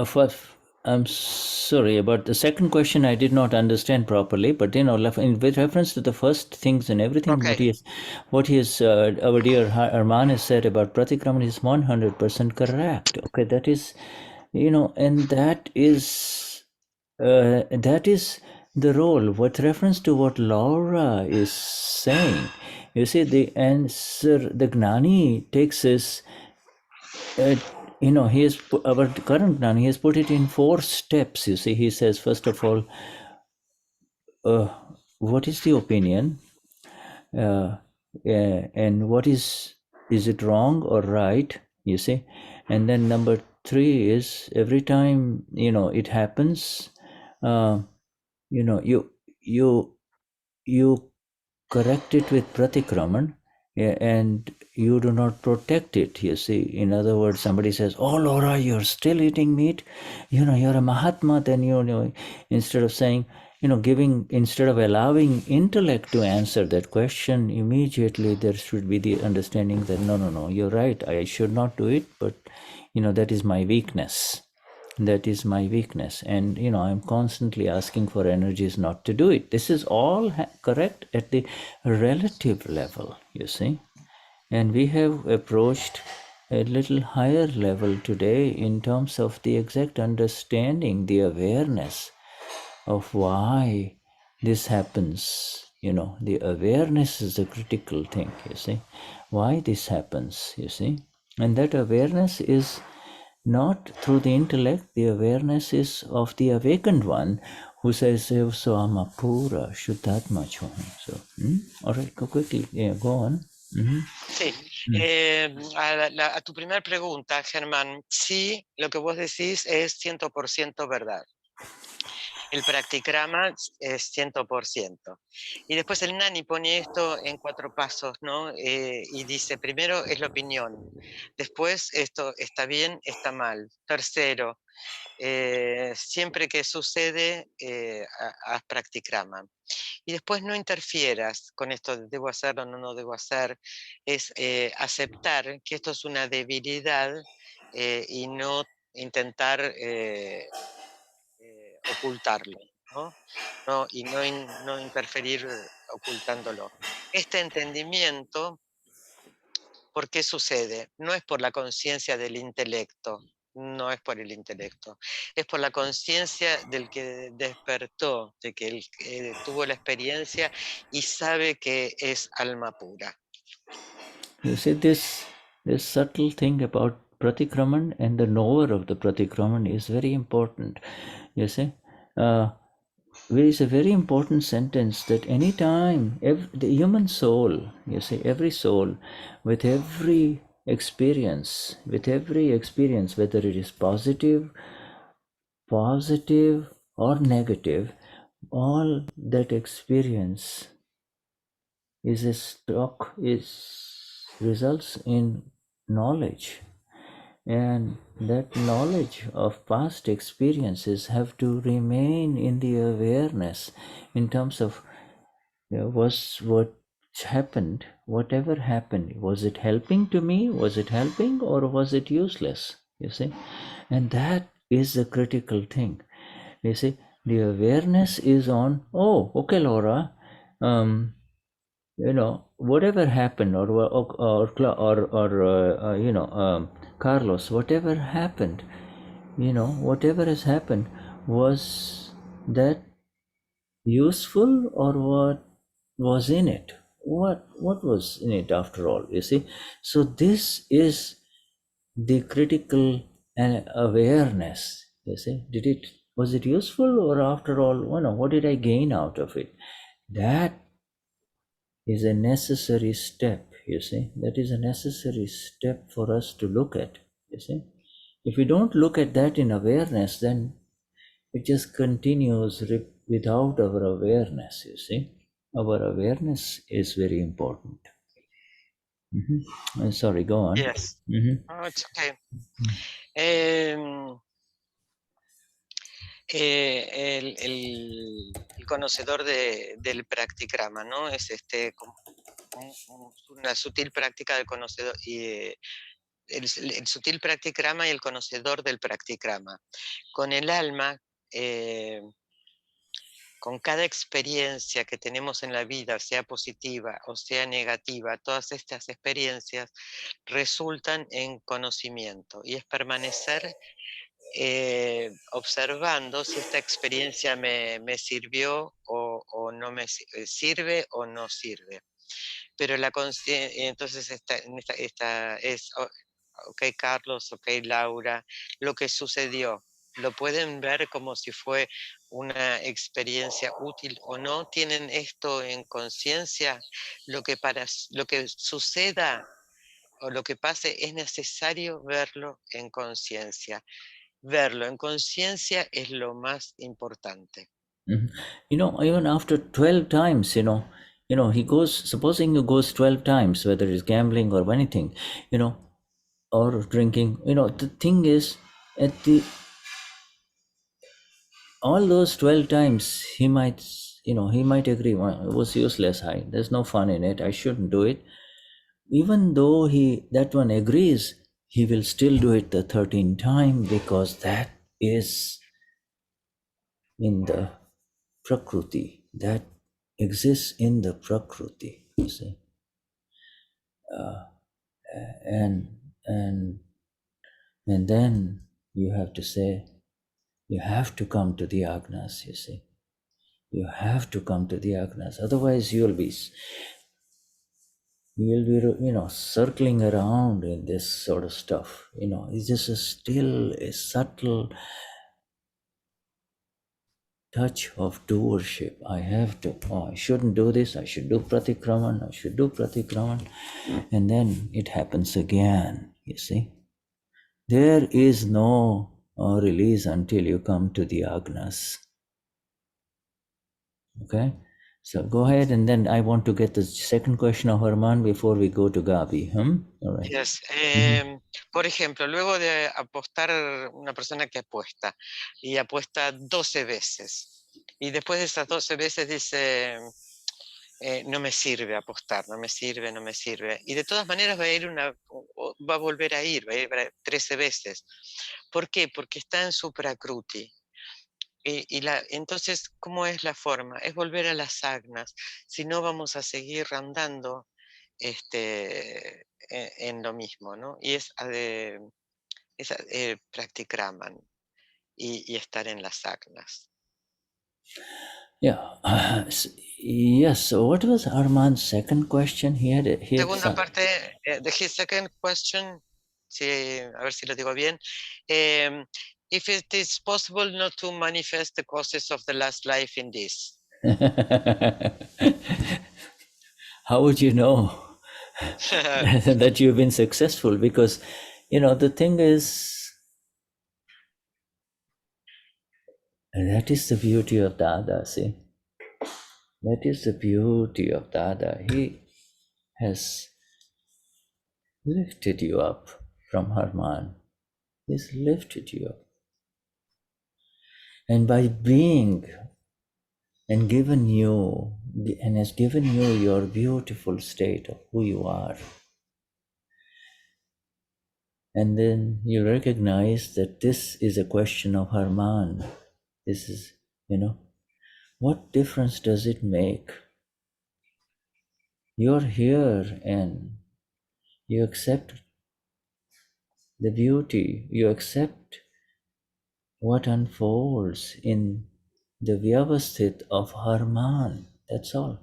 First, I'm sorry about the second question. I did not understand properly, but with reference to the first things and everything, Okay. what he is, our dear Arman has said about pratikraman is 100% correct. Okay, that is, and that is the role. With reference to what Laura is saying, you see, the answer, the Gnani takes us. He has our current Gnani, he has put it in 4 steps. You see, he says, first of all, what is the opinion, and what is it wrong or right? You see, and then number 3 is every time it happens, you correct it with pratikraman, and you do not protect it. You see, in other words, somebody says, "Oh Laura, you're still eating meat, you're a Mahatma," then instead of saying, instead of allowing intellect to answer that question, immediately there should be the understanding that no, you're right, I should not do it, but that is my weakness. That is my weakness, and I'm constantly asking for energies not to do it. This is all correct at the relative level, you see, and we have approached a little higher level today in terms of the exact understanding, the awareness of why this happens. The awareness is the critical thing, you see, why this happens, you see, and that awareness is not through the intellect. The awareness is of the awakened one who says, so I'm a pura Vishuddhatma. So, all right, go quickly. Yeah, go on. Sí. A tu primera pregunta, Germán, sí, lo que vos decís es 100% verdad. El practikrama es 100%. Y después el Gnani pone esto en 4 pasos, ¿no? Y dice, primero es la opinión, después esto está bien, está mal. Tercero, siempre que sucede, haz practikrama. Y después no interfieras con esto de debo hacerlo o no debo hacer, es aceptar que esto es una debilidad y no intentar ocultarlo, ¿no? Y no interferir ocultándolo. Este entendimiento, ¿por qué sucede? No es por la conciencia del intelecto, no es por el intelecto, es por la conciencia del que despertó, de que él tuvo la experiencia y sabe que es alma pura. You see, this subtle thing about Pratikraman and the knower of the Pratikraman is very important. You see, there is a very important sentence that any time, the human soul, you see, every soul, with every experience, whether it is positive or negative, all that experience results in knowledge, and that knowledge of past experiences have to remain in the awareness in terms of whatever happened, was it helping to me, was it helping, or was it useless, you see? And that is the critical thing, you see. The awareness is on, oh, okay, Laura, whatever happened, or Carlos, whatever happened, whatever has happened, was that useful, or what was in it? What was in it after all, you see? So this is the critical awareness, you see. Was it useful, or after all, what did I gain out of it? That is a necessary step, you see. That is a necessary step for us to look at, you see. If we don't look at that in awareness, then it just continues without our awareness, you see. Our awareness is very important. I'm sorry, go on. Yes. Oh, it's okay. El conocedor del practikrama, ¿no? Es una sutil práctica del conocedor, y el sutil practikrama y el conocedor del practikrama. Con el alma, con cada experiencia que tenemos en la vida, sea positiva o sea negativa, todas estas experiencias resultan en conocimiento, y es permanecer observando si esta experiencia me sirvió o no me sirve o no sirve. Pero la conciencia, entonces esta es, ok, Carlos, ok, Laura, lo que sucedió, lo pueden ver como si fue una experiencia útil o no. Tienen esto en conciencia. Lo que suceda o lo que pase es necesario verlo en conciencia. Verlo en conciencia es lo más importante. Even after 12 times, he goes, supposing he goes 12 times, whether it's gambling or anything, or drinking, the thing is, all those 12 times, he might agree, well, it was useless, there's no fun in it, I shouldn't do it. Even though that one agrees, he will still do it the 13th time, because that is in the Prakruti, that exists in the Prakruti, you see. And then you have to say, you have to come to the Agnas, you see. You have to come to the Agnas. Otherwise you'll be circling around in this sort of stuff. It's just a subtle touch of doership. I shouldn't do this, I should do Pratikraman, and then it happens again, you see. There is no release until you come to the Agnas. Okay? So go ahead, and then I want to get the second question of Herman before we go to Gabi. All right. Yes. Por ejemplo, luego de apostar, una persona que apuesta y apuesta 12 veces, y después de esas 12 veces dice, no me sirve apostar, no me sirve, y de todas maneras va a volver a ir 13 veces. ¿Por qué? Porque está en su prakruti. Entonces, ¿cómo es la forma? Es volver a las agnas, si no vamos a seguir andando en lo mismo, ¿no? Y es practikraman y estar en las agnas. Yeah. Yes. So what was Arman's second question? He had Segunda parte de his second question, sí, a ver si lo digo bien. If it is possible not to manifest the causes of the last life in this. How would you know that you've been successful? Because, the thing is, that is the beauty of Dada, see? That is the beauty of Dada. He has lifted you up from Harman. He's lifted you up. And by being and given you, and has given you your beautiful state of who you are, and then you recognize that this is a question of Harman. This is, what difference does it make? You're here and you accept the beauty, you accept what unfolds in the Vyavasthit of Harman. That's all.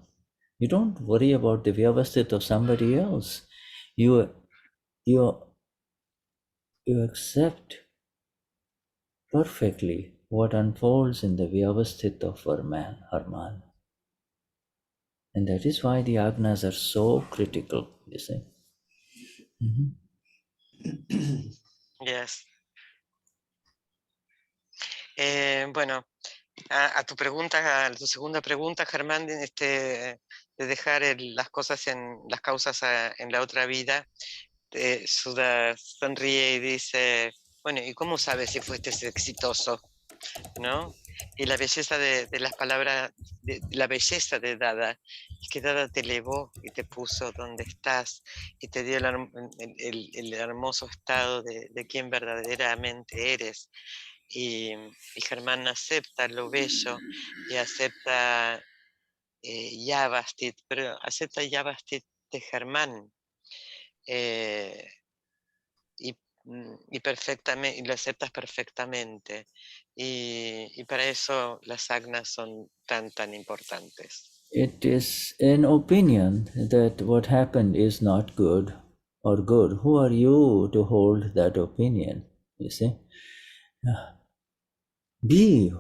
You don't worry about the Vyavasthit of somebody else. You accept perfectly what unfolds in the Vyavasthit of Harman. And that is why the agnas are so critical, you see. Mm-hmm. Yes. Bueno, a tu pregunta, a tu segunda pregunta, Germán, de dejar las cosas las causas en la otra vida, Shuddha sonríe y dice, bueno, ¿y cómo sabes si fuiste exitoso? ¿No? Y la belleza de las palabras, la belleza de Dada, es que Dada te elevó y te puso donde estás y te dio el hermoso estado de quien verdaderamente eres. Y Germán acepta lo bello y acepta Yavastit, pero acepta Yavastit de Germán. Y perfectamente, y lo aceptas perfectamente. Y para eso las agnas son tan importantes. It is an opinion that what happened is not good or good. Who are you to hold that opinion? You see? Be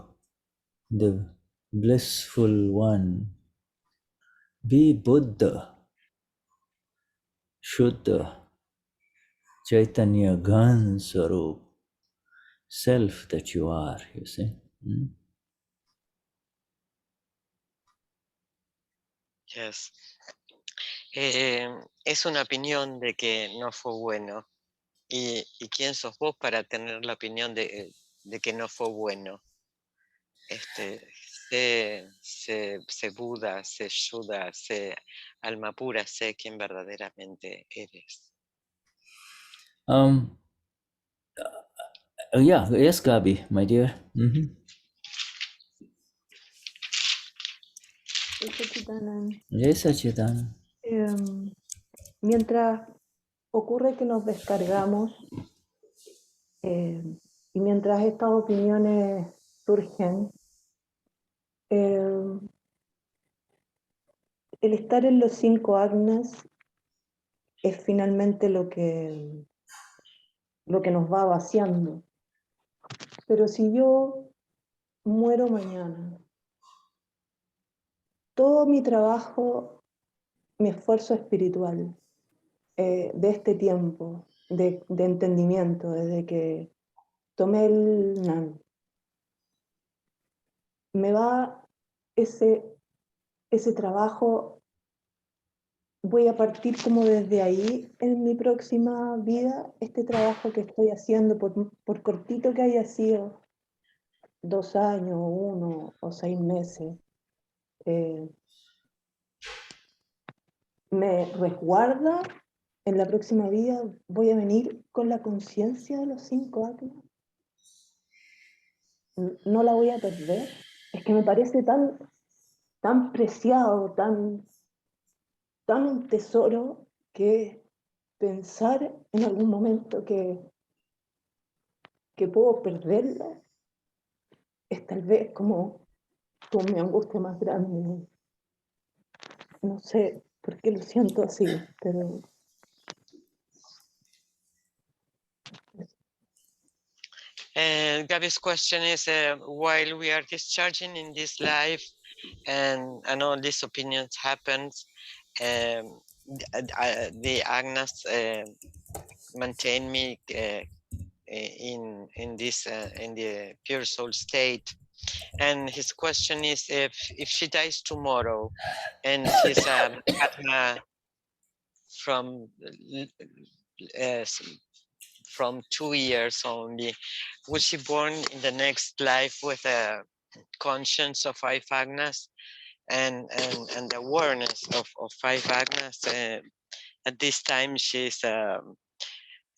the blissful one. Be Buddha, Shuddha, Chaitanya Gan Swarup, self that you are, you see. Yes. Es una opinión de que no fue bueno. ¿Y quién sos vos para tener la opinión de que no fue bueno? Sé Buda, sé Shuddha, sé alma pura, sé quién verdaderamente eres. Yes, Gabi, my dear. Yes, Sachidanand. Mientras ocurre que nos descargamos y mientras estas opiniones surgen, el estar en los 5 agnas es finalmente lo que nos va vaciando. Pero si yo muero mañana, todo mi trabajo, mi esfuerzo espiritual de este tiempo, de entendimiento, desde que tomé el Gnani, me va ese trabajo, voy a partir como desde ahí en mi próxima vida, este trabajo que estoy haciendo, por cortito que haya sido, 2 años, 1 o 6 meses, me resguarda. En la próxima vida voy a venir con la conciencia de los 5 agnas. No la voy a perder. Es que me parece tan preciado, tan un tesoro, que pensar en algún momento que que puedo perderla, es tal vez como mi angustia más grande. No sé por qué lo siento así, pero... Gaby's question is, while we are discharging in this life and all these opinions happens, the Agnes maintain me in this in the pure soul state, and his question is if she dies tomorrow and she's Atma from 2 years only, was she born in the next life with a conscience of 5 Agnas and the awareness of 5 Agnas? At this time she's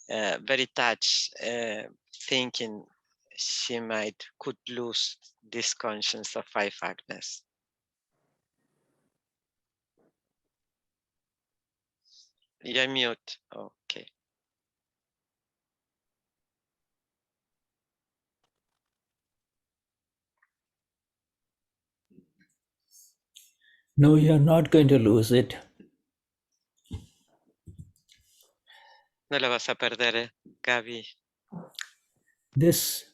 very touched, thinking she could lose this conscience of 5 Agnes. You're mute. Okay. No, you're not going to lose it. No la vas a perder, Gaby. This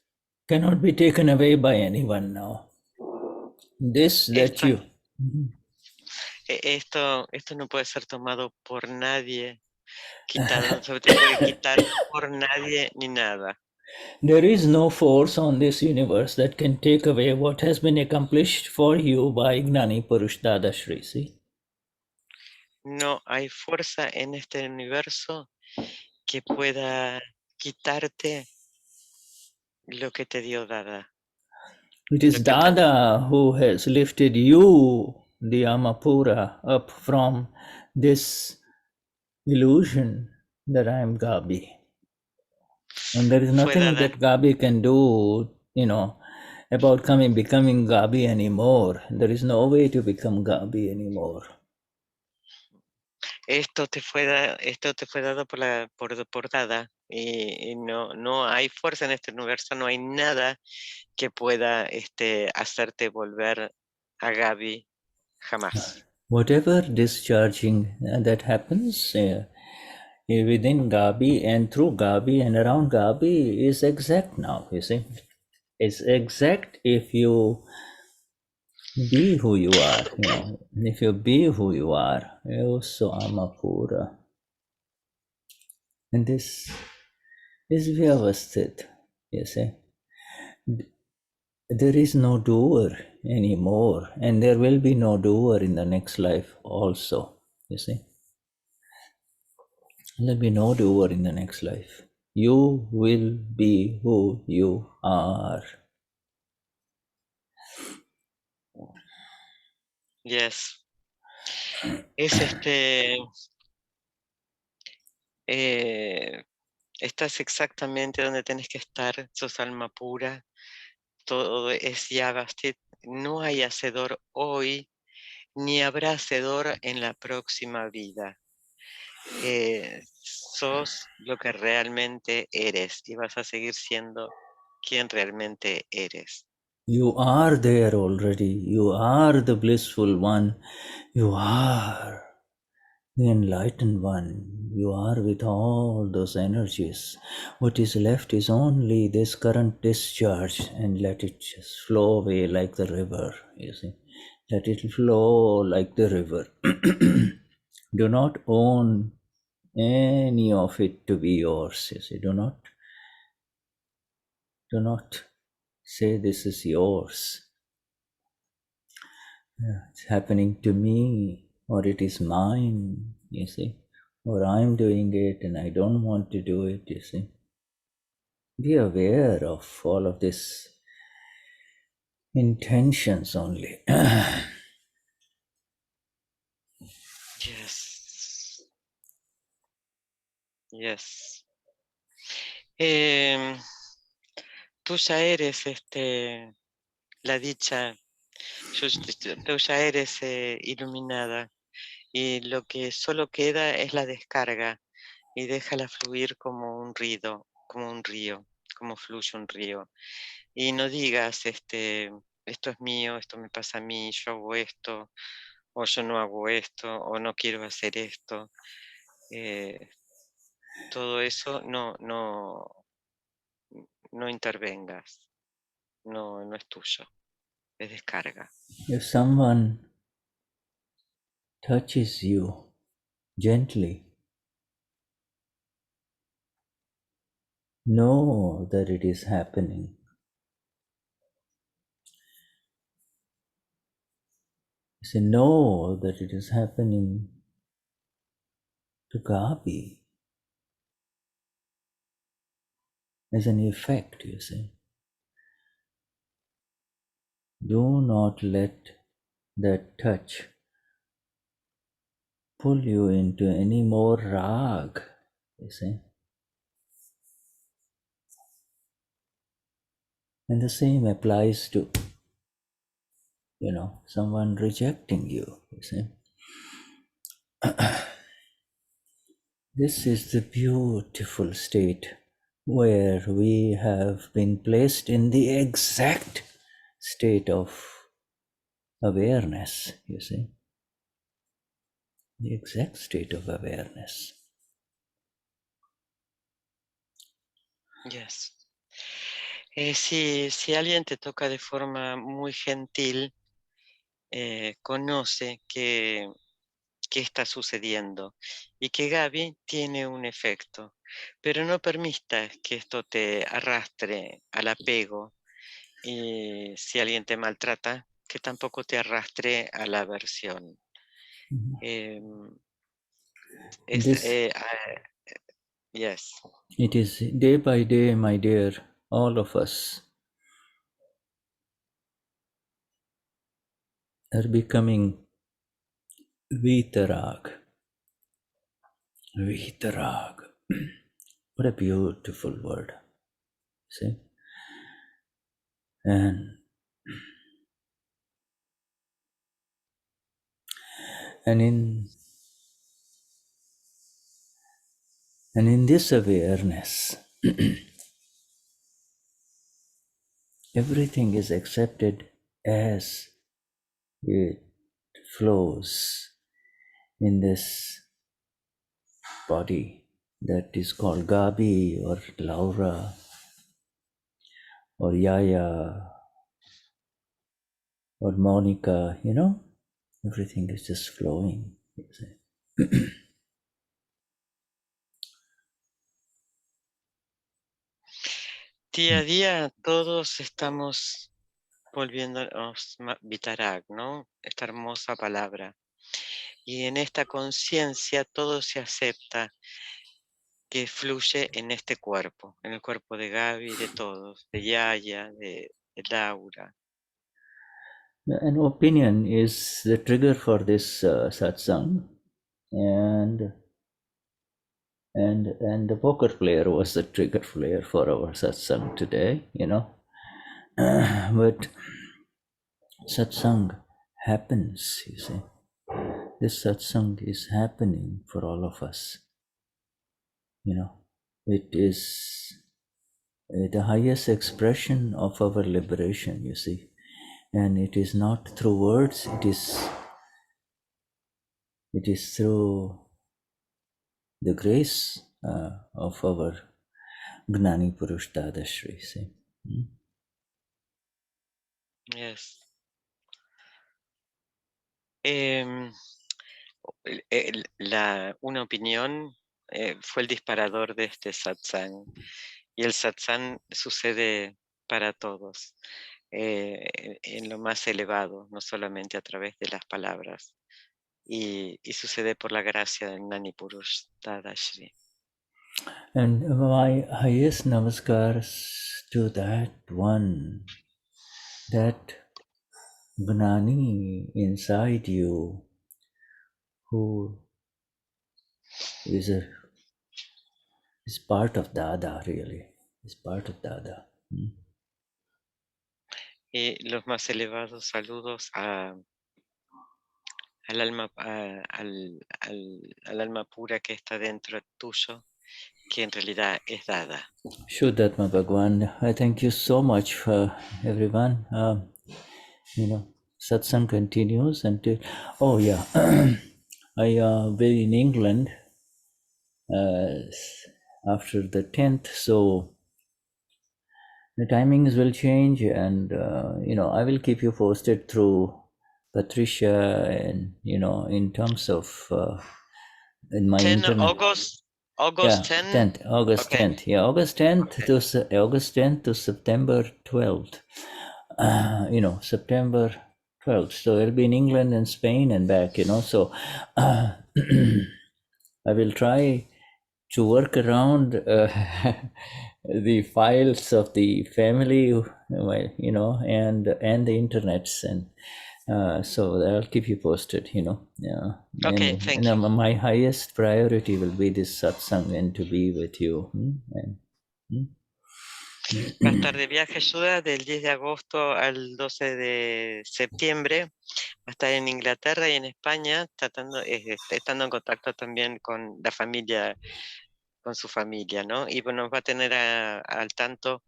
cannot be taken away by anyone now. This that you... Esto no puede ser tomado por nadie, quitado, no se puede quitar por nadie ni nada. There is no force on this universe that can take away what has been accomplished for you by Gnani Purush Dadashri. See? No hay fuerza en este universo que pueda quitarte lo que te dio Dada. It is Dada who has lifted you, the Amapura, up from this illusion that I am Gabi. And there is nothing that Gabi can do, about becoming Gabi anymore. There is no way to become Gabi anymore. Esto te fue dado por Dada y no hay fuerza en este universo, no hay nada que pueda hacerte volver a Gabi jamás. Whatever discharging that happens within Gabi and through Gabi and around Gabi is exact now, you see. It's exact if you be who you are, If you be who you are, so Amapura. And this is Vyavasthit, you see. There is no doer anymore, and there will be no doer in the next life also, you see. There'll be no doer in the next life. You will be who you are. Yes. Es estás exactamente donde tenés que estar, sos alma pura, todo es Yavastit, no hay hacedor hoy, ni habrá hacedor en la próxima vida. Sos lo que realmente eres y vas a seguir siendo quien realmente eres. You are there already. You are the blissful one. You are the enlightened one. You are with all those energies. What is left is only this current discharge, and let it just flow away like the river, you see. Let it flow like the river. Do not own any of it to be yours, you see. Do not say this is yours. It's happening to me, or it is mine, you see, or I'm doing it and I don't want to do it, you see. Be aware of all of this intentions only. Yes. Yes. Tú ya eres la dicha, tú ya eres iluminada y lo que solo queda es la descarga y déjala fluir como un río, como un río, como fluye un río. Y no digas, esto es mío, esto me pasa a mí, yo hago esto, o yo no hago esto, o no quiero hacer esto. Todo eso no intervengas, no es tuyo, es descarga. If someone touches you gently, know that it is happening. Say, know that it is happening to Gabi as an effect, you see. Do not let that touch pull you into any more rag, you see. And the same applies to, someone rejecting you, you see. This is the beautiful state where we have been placed in the exact state of awareness, you see. The exact state of awareness. Yes. Si alguien te toca de forma muy gentil, conoce que está sucediendo y que Gaby tiene un efecto, pero no permitas que esto te arrastre al apego, y si alguien te maltrata, que tampoco te arrastre a la aversión. Yes. It is day by day, my dear, all of us are becoming Vitarag. Vitarag. What a beautiful word. See? And in this awareness, everything is accepted as it flows in this body that is called Gabi or Laura or Yaya or Monica, everything is just flowing. Día a día todos estamos volviéndonos Vitarag, ¿no? Esta hermosa palabra. Y en esta conciencia todo se acepta que fluye en este cuerpo, en el cuerpo de Gaby, de todos, de Yaya, de Laura. An opinion is the trigger for this satsang, and the poker player was the trigger player for our satsang today, but satsang happens, you see. This satsang is happening for all of us. It is the highest expression of our liberation, you see. And it is not through words, it is through the grace of our Gnani Purush Dadashri. See? Yes. Una opinión fue el disparador de este satsang, y el satsang sucede para todos, en lo más elevado, no solamente a través de las palabras, y sucede por la gracia del Gnani Purush Dadashri. And my highest namaskars to that one, that Gnani inside you, who is part of Dada, really. Is part of Dada. Y los más elevados saludos al alma, al alma pura que está dentro tuyo que en realidad es dada. Shuddhatma Bhagwan, I thank you so much for everyone. Satsang continues until, oh yeah, I will in England after the 10th, so the timings will change, and I will keep you posted through Patricia, and in terms of in my 10 internet. August Yeah, 10? 10th, August Okay. 10th. Yeah, August 10th to August 10th to September 12th. September 12th. So it'll be in England and Spain and back. So I will try to work around the files of the family, and the internets, and so I'll keep you posted. Yeah. Okay, thank you. My highest priority will be this satsang and to be with you. Va a estar de viaje Shuddha del 10 de agosto al 12 de septiembre. Va a estar en Inglaterra y en España, estando en contacto también con la familia, con su familia, ¿no? Y nos va a tener al tanto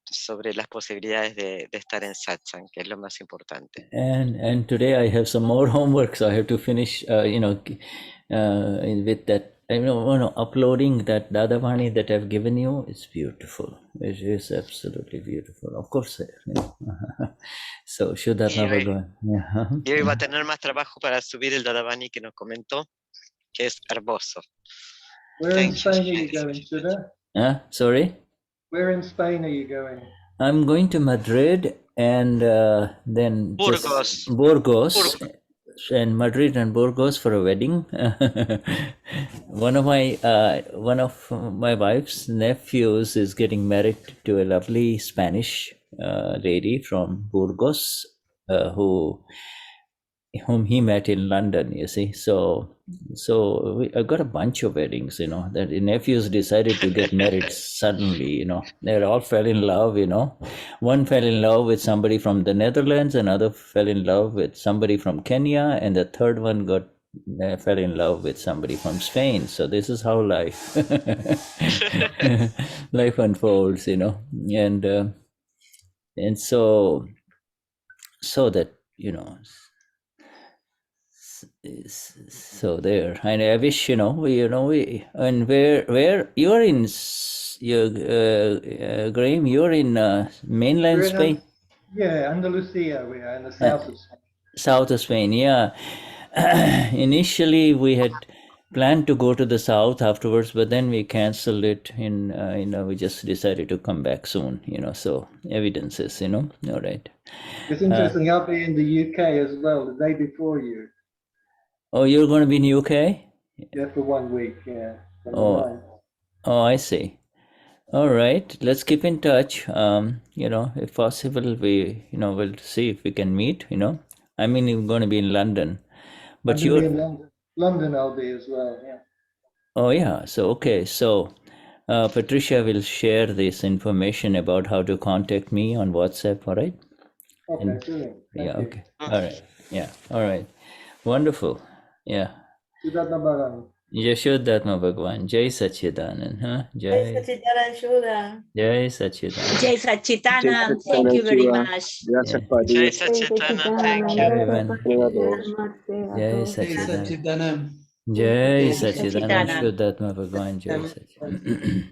sobre las posibilidades de estar en satsang, que es lo más importante. And today I have some more homework, so I have to finish, with that. Uploading that Dadavani that I've given you. It's beautiful. It is absolutely beautiful. Of course, So Shuddhatma Bhagwan. Yeah. Y hoy va a tener más trabajo para subir el Dadavani que nos comentó, que es hermoso. Where in Spain are you going, Shuddha? Sorry? Where in Spain are you going? I'm going to Madrid and then Burgos. And Madrid and Burgos for a wedding. One of my wife's nephews is getting married to a lovely Spanish lady from Burgos, whom he met in London, you see. So I got a bunch of weddings, that the nephews decided to get married suddenly, they all fell in love, One fell in love with somebody from the Netherlands, another fell in love with somebody from Kenya, and the third one fell in love with somebody from Spain. So this is how life life unfolds, and so that, so there, and I wish and where you are in, Graham, you're in mainland Spain. Yeah, Andalusia. We are in the south of Spain. South of Spain, yeah. Initially, we had planned to go to the south afterwards, but then we canceled it. We just decided to come back soon. So evidences. All right. It's interesting. I'll be in the UK as well the day before you. Oh, you're going to be in UK? Yeah, for 1 week. Yeah. Oh, I see. All right. Let's keep in touch. If possible, we'll see if we can meet. I mean, you're going to be in London, but you're in London. I'll be as well. Yeah. Oh yeah. So okay. So Patricia will share this information about how to contact me on WhatsApp. All right. Okay. Brilliant. Yeah. Okay. All right. Yeah. All right. Wonderful. Yeah. Shuddhatma Bhagwan. Vishuddhatma Bhagwan. Jai Sachidanand. Jai Sachidanand Shuddha. Jai Sachidanand. Jai Sachidanand. Thank you very much. Jai Sachidanand. Thank you. Jai Sachidanand. Jai Sachidanand. Shuddhatma Bhagwan. Jai Sachidanand.